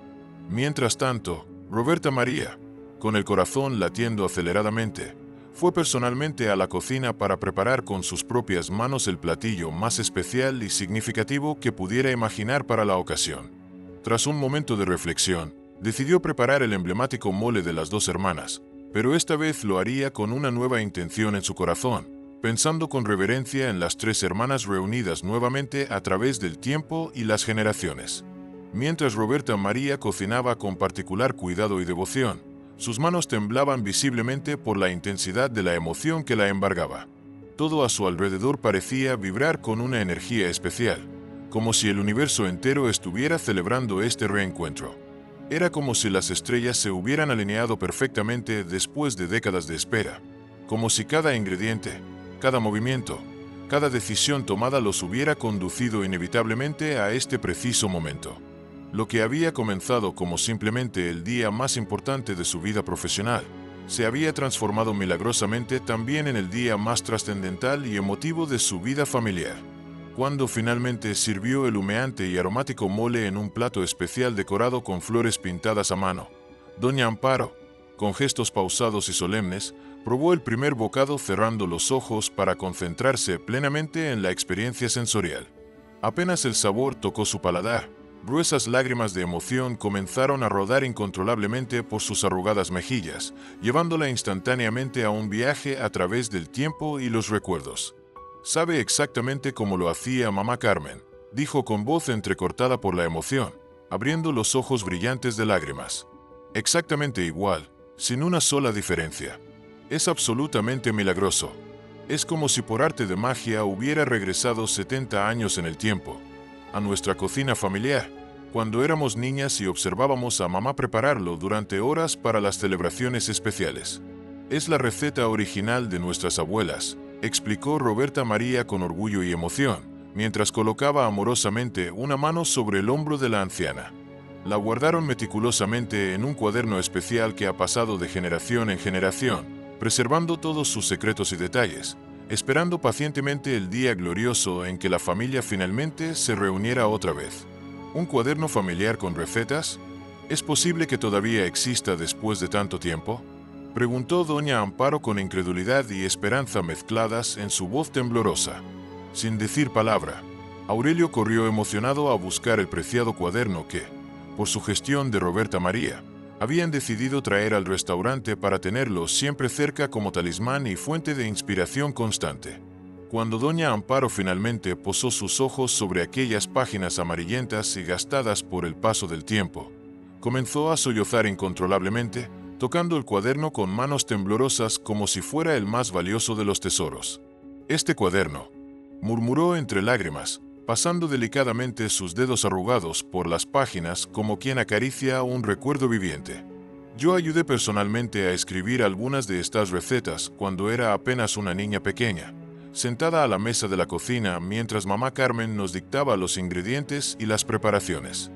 Mientras tanto, Roberta María, con el corazón latiendo aceleradamente, fue personalmente a la cocina para preparar con sus propias manos el platillo más especial y significativo que pudiera imaginar para la ocasión. Tras un momento de reflexión, decidió preparar el emblemático mole de las dos hermanas, pero esta vez lo haría con una nueva intención en su corazón, pensando con reverencia en las tres hermanas reunidas nuevamente a través del tiempo y las generaciones. Mientras Roberta María cocinaba con particular cuidado y devoción, sus manos temblaban visiblemente por la intensidad de la emoción que la embargaba. Todo a su alrededor parecía vibrar con una energía especial, como si el universo entero estuviera celebrando este reencuentro. Era como si las estrellas se hubieran alineado perfectamente después de décadas de espera, como si cada ingrediente, cada movimiento, cada decisión tomada los hubiera conducido inevitablemente a este preciso momento. Lo que había comenzado como simplemente el día más importante de su vida profesional, se había transformado milagrosamente también en el día más trascendental y emotivo de su vida familiar. Cuando finalmente sirvió el humeante y aromático mole en un plato especial decorado con flores pintadas a mano, doña Amparo, con gestos pausados y solemnes, probó el primer bocado cerrando los ojos para concentrarse plenamente en la experiencia sensorial. Apenas el sabor tocó su paladar, gruesas lágrimas de emoción comenzaron a rodar incontrolablemente por sus arrugadas mejillas, llevándola instantáneamente a un viaje a través del tiempo y los recuerdos. «Sabe exactamente cómo lo hacía mamá Carmen», dijo con voz entrecortada por la emoción, abriendo los ojos brillantes de lágrimas. «Exactamente igual, sin una sola diferencia. Es absolutamente milagroso. Es como si por arte de magia hubiera regresado 70 años en el tiempo, a nuestra cocina familiar, cuando éramos niñas y observábamos a mamá prepararlo durante horas para las celebraciones especiales. Es la receta original de nuestras abuelas», explicó Roberta María con orgullo y emoción, mientras colocaba amorosamente una mano sobre el hombro de la anciana. La guardaron meticulosamente en un cuaderno especial que ha pasado de generación en generación, preservando todos sus secretos y detalles, esperando pacientemente el día glorioso en que la familia finalmente se reuniera otra vez. ¿Un cuaderno familiar con recetas? ¿Es posible que todavía exista después de tanto tiempo?, preguntó doña Amparo con incredulidad y esperanza mezcladas en su voz temblorosa. Sin decir palabra, Aurelio corrió emocionado a buscar el preciado cuaderno que, por sugestión de Roberta María, habían decidido traer al restaurante para tenerlo siempre cerca como talismán y fuente de inspiración constante. Cuando doña Amparo finalmente posó sus ojos sobre aquellas páginas amarillentas y gastadas por el paso del tiempo, comenzó a sollozar incontrolablemente, tocando el cuaderno con manos temblorosas como si fuera el más valioso de los tesoros. «Este cuaderno», murmuró entre lágrimas, pasando delicadamente sus dedos arrugados por las páginas como quien acaricia un recuerdo viviente. Yo ayudé personalmente a escribir algunas de estas recetas cuando era apenas una niña pequeña, sentada a la mesa de la cocina mientras mamá Carmen nos dictaba los ingredientes y las preparaciones.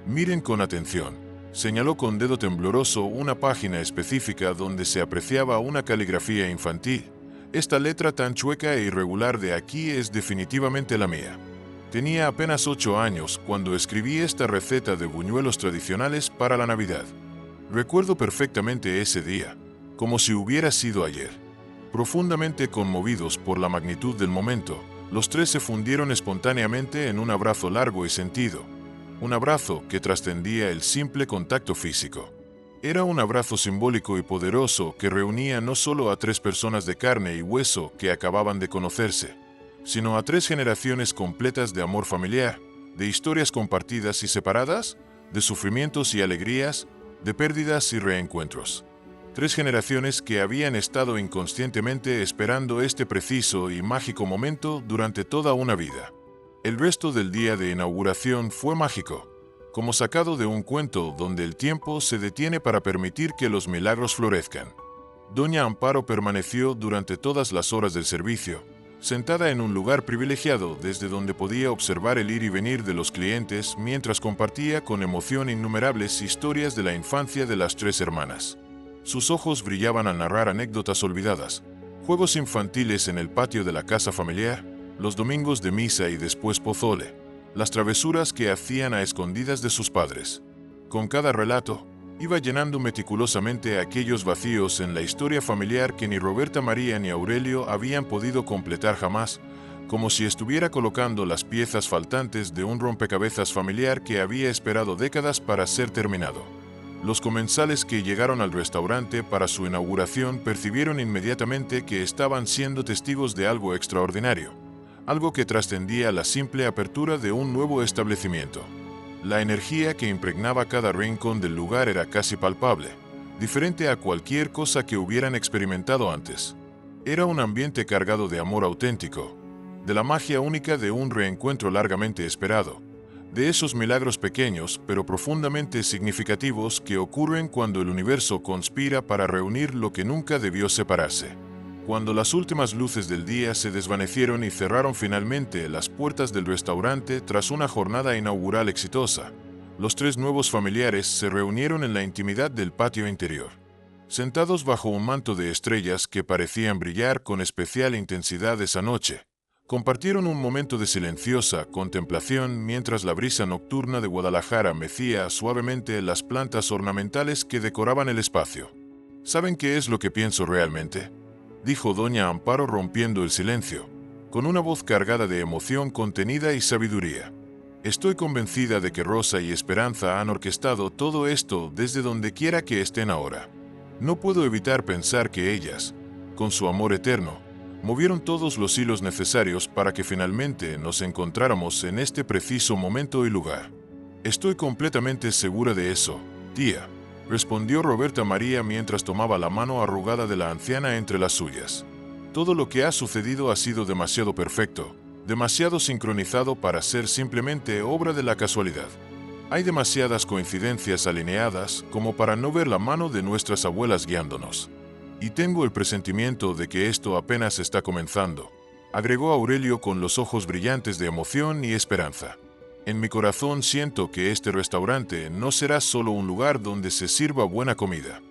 Miren con atención, señaló con dedo tembloroso una página específica donde se apreciaba una caligrafía infantil. Esta letra tan chueca e irregular de aquí es definitivamente la mía. Tenía apenas 8 años cuando escribí esta receta de buñuelos tradicionales para la Navidad. Recuerdo perfectamente ese día, como si hubiera sido ayer. Profundamente conmovidos por la magnitud del momento, los tres se fundieron espontáneamente en un abrazo largo y sentido. Un abrazo que trascendía el simple contacto físico. Era un abrazo simbólico y poderoso que reunía no solo a 3 personas de carne y hueso que acababan de conocerse, sino a 3 generaciones completas de amor familiar, de historias compartidas y separadas, de sufrimientos y alegrías, de pérdidas y reencuentros. 3 generaciones que habían estado inconscientemente esperando este preciso y mágico momento durante toda una vida. El resto del día de inauguración fue mágico, como sacado de un cuento donde el tiempo se detiene para permitir que los milagros florezcan. Doña Amparo permaneció durante todas las horas del servicio, sentada en un lugar privilegiado desde donde podía observar el ir y venir de los clientes mientras compartía con emoción innumerables historias de la infancia de las 3 hermanas. Sus ojos brillaban al narrar anécdotas olvidadas, juegos infantiles en el patio de la casa familiar, los domingos de misa y después pozole, las travesuras que hacían a escondidas de sus padres. Con cada relato, iba llenando meticulosamente aquellos vacíos en la historia familiar que ni Roberta María ni Aurelio habían podido completar jamás, como si estuviera colocando las piezas faltantes de un rompecabezas familiar que había esperado décadas para ser terminado. Los comensales que llegaron al restaurante para su inauguración percibieron inmediatamente que estaban siendo testigos de algo extraordinario, algo que trascendía la simple apertura de un nuevo establecimiento. La energía que impregnaba cada rincón del lugar era casi palpable, diferente a cualquier cosa que hubieran experimentado antes. Era un ambiente cargado de amor auténtico, de la magia única de un reencuentro largamente esperado, de esos milagros pequeños pero profundamente significativos que ocurren cuando el universo conspira para reunir lo que nunca debió separarse. Cuando las últimas luces del día se desvanecieron y cerraron finalmente las puertas del restaurante tras una jornada inaugural exitosa, los 3 nuevos familiares se reunieron en la intimidad del patio interior. Sentados bajo un manto de estrellas que parecían brillar con especial intensidad esa noche, compartieron un momento de silenciosa contemplación mientras la brisa nocturna de Guadalajara mecía suavemente las plantas ornamentales que decoraban el espacio. ¿Saben qué es lo que pienso realmente?, dijo doña Amparo rompiendo el silencio, con una voz cargada de emoción contenida y sabiduría. Estoy convencida de que Rosa y Esperanza han orquestado todo esto desde donde quiera que estén ahora. No puedo evitar pensar que ellas, con su amor eterno, movieron todos los hilos necesarios para que finalmente nos encontráramos en este preciso momento y lugar. Estoy completamente segura de eso, tía, respondió Roberta María mientras tomaba la mano arrugada de la anciana entre las suyas. Todo lo que ha sucedido ha sido demasiado perfecto, demasiado sincronizado para ser simplemente obra de la casualidad. Hay demasiadas coincidencias alineadas como para no ver la mano de nuestras abuelas guiándonos. Y tengo el presentimiento de que esto apenas está comenzando, agregó Aurelio con los ojos brillantes de emoción y esperanza. En mi corazón siento que este restaurante no será solo un lugar donde se sirva buena comida.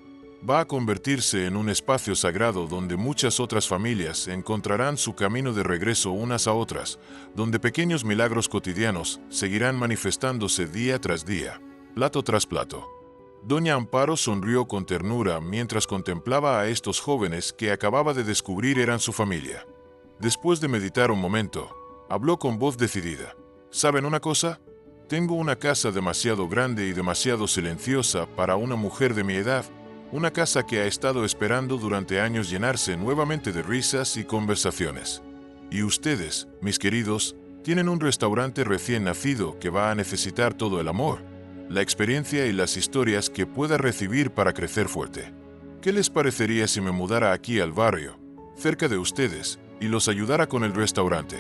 Va a convertirse en un espacio sagrado donde muchas otras familias encontrarán su camino de regreso unas a otras, donde pequeños milagros cotidianos seguirán manifestándose día tras día, plato tras plato. Doña Amparo sonrió con ternura mientras contemplaba a estos jóvenes que acababa de descubrir eran su familia. Después de meditar un momento, habló con voz decidida. ¿Saben una cosa? Tengo una casa demasiado grande y demasiado silenciosa para una mujer de mi edad, una casa que ha estado esperando durante años llenarse nuevamente de risas y conversaciones. Y ustedes, mis queridos, tienen un restaurante recién nacido que va a necesitar todo el amor, la experiencia y las historias que pueda recibir para crecer fuerte. ¿Qué les parecería si me mudara aquí al barrio, cerca de ustedes, y los ayudara con el restaurante?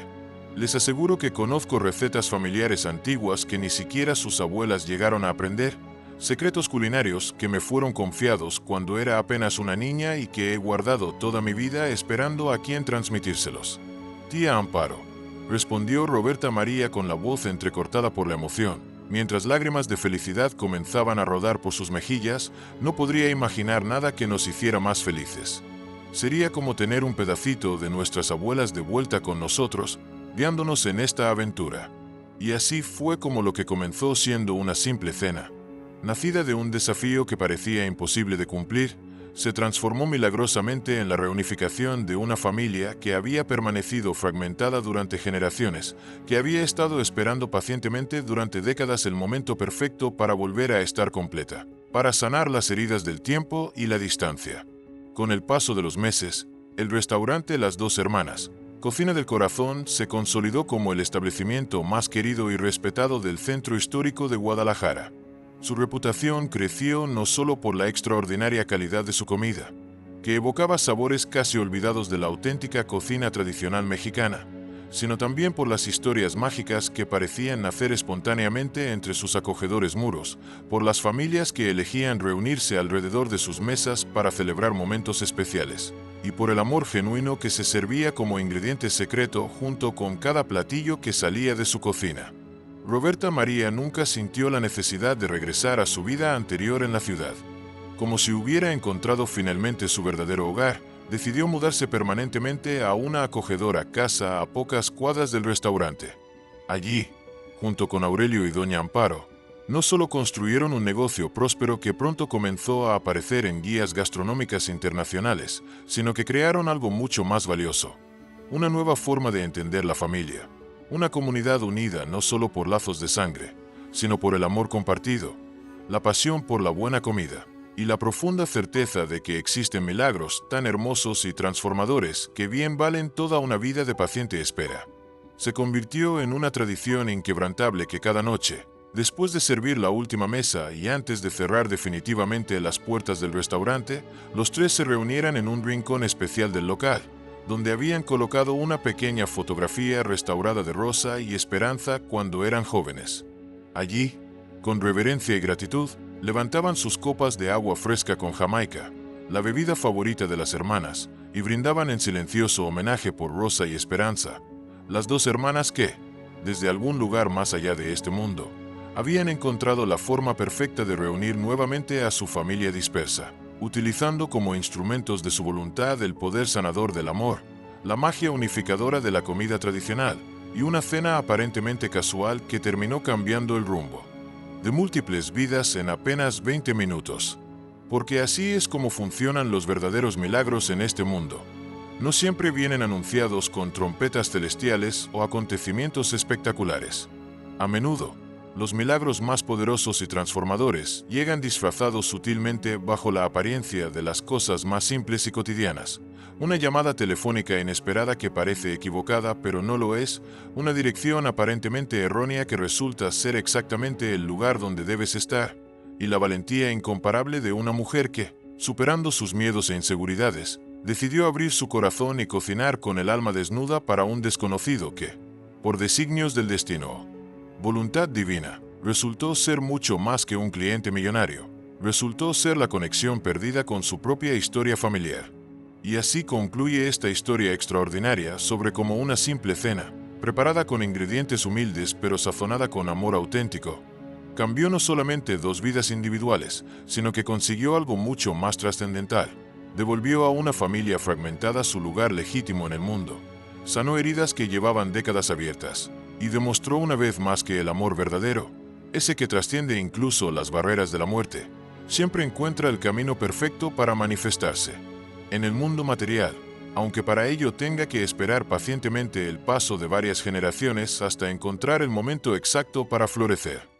Les aseguro que conozco recetas familiares antiguas que ni siquiera sus abuelas llegaron a aprender, secretos culinarios que me fueron confiados cuando era apenas una niña y que he guardado toda mi vida esperando a quien transmitírselos. Tía Amparo, respondió Roberta María con la voz entrecortada por la emoción. Mientras lágrimas de felicidad comenzaban a rodar por sus mejillas, no podría imaginar nada que nos hiciera más felices. Sería como tener un pedacito de nuestras abuelas de vuelta con nosotros, guiándonos en esta aventura. Y así fue como lo que comenzó siendo una simple cena, nacida de un desafío que parecía imposible de cumplir, se transformó milagrosamente en la reunificación de una familia que había permanecido fragmentada durante generaciones, que había estado esperando pacientemente durante décadas el momento perfecto para volver a estar completa, para sanar las heridas del tiempo y la distancia. Con el paso de los meses, el restaurante Las Dos Hermanas, Cocina del Corazón, se consolidó como el establecimiento más querido y respetado del centro histórico de Guadalajara. Su reputación creció no solo por la extraordinaria calidad de su comida, que evocaba sabores casi olvidados de la auténtica cocina tradicional mexicana, sino también por las historias mágicas que parecían nacer espontáneamente entre sus acogedores muros, por las familias que elegían reunirse alrededor de sus mesas para celebrar momentos especiales, y por el amor genuino que se servía como ingrediente secreto junto con cada platillo que salía de su cocina. Roberta María nunca sintió la necesidad de regresar a su vida anterior en la ciudad. Como si hubiera encontrado finalmente su verdadero hogar, decidió mudarse permanentemente a una acogedora casa a pocas cuadras del restaurante. Allí, junto con Aurelio y doña Amparo, no solo construyeron un negocio próspero que pronto comenzó a aparecer en guías gastronómicas internacionales, sino que crearon algo mucho más valioso: una nueva forma de entender la familia. Una comunidad unida no solo por lazos de sangre, sino por el amor compartido, la pasión por la buena comida y la profunda certeza de que existen milagros tan hermosos y transformadores que bien valen toda una vida de paciente espera. Se convirtió en una tradición inquebrantable que cada noche, después de servir la última mesa y antes de cerrar definitivamente las puertas del restaurante, los tres se reunieran en un rincón especial del local, donde habían colocado una pequeña fotografía restaurada de Rosa y Esperanza cuando eran jóvenes. Allí, con reverencia y gratitud, levantaban sus copas de agua fresca con Jamaica, la bebida favorita de las hermanas, y brindaban en silencioso homenaje por Rosa y Esperanza, las dos hermanas que, desde algún lugar más allá de este mundo, habían encontrado la forma perfecta de reunir nuevamente a su familia dispersa, utilizando como instrumentos de su voluntad el poder sanador del amor, la magia unificadora de la comida tradicional y una cena aparentemente casual que terminó cambiando el rumbo de múltiples vidas en apenas 20 minutos. Porque así es como funcionan los verdaderos milagros en este mundo. No siempre vienen anunciados con trompetas celestiales o acontecimientos espectaculares. A menudo, los milagros más poderosos y transformadores llegan disfrazados sutilmente bajo la apariencia de las cosas más simples y cotidianas. Una llamada telefónica inesperada que parece equivocada pero no lo es, una dirección aparentemente errónea que resulta ser exactamente el lugar donde debes estar, y la valentía incomparable de una mujer que, superando sus miedos e inseguridades, decidió abrir su corazón y cocinar con el alma desnuda para un desconocido que, por designios del destino, voluntad divina, resultó ser mucho más que un cliente millonario. Resultó ser la conexión perdida con su propia historia familiar. Y así concluye esta historia extraordinaria sobre cómo una simple cena, preparada con ingredientes humildes pero sazonada con amor auténtico, cambió no solamente dos vidas individuales, sino que consiguió algo mucho más trascendental. Devolvió a una familia fragmentada su lugar legítimo en el mundo, sanó heridas que llevaban décadas abiertas, y demostró una vez más que el amor verdadero, ese que trasciende incluso las barreras de la muerte, siempre encuentra el camino perfecto para manifestarse en el mundo material, aunque para ello tenga que esperar pacientemente el paso de varias generaciones hasta encontrar el momento exacto para florecer.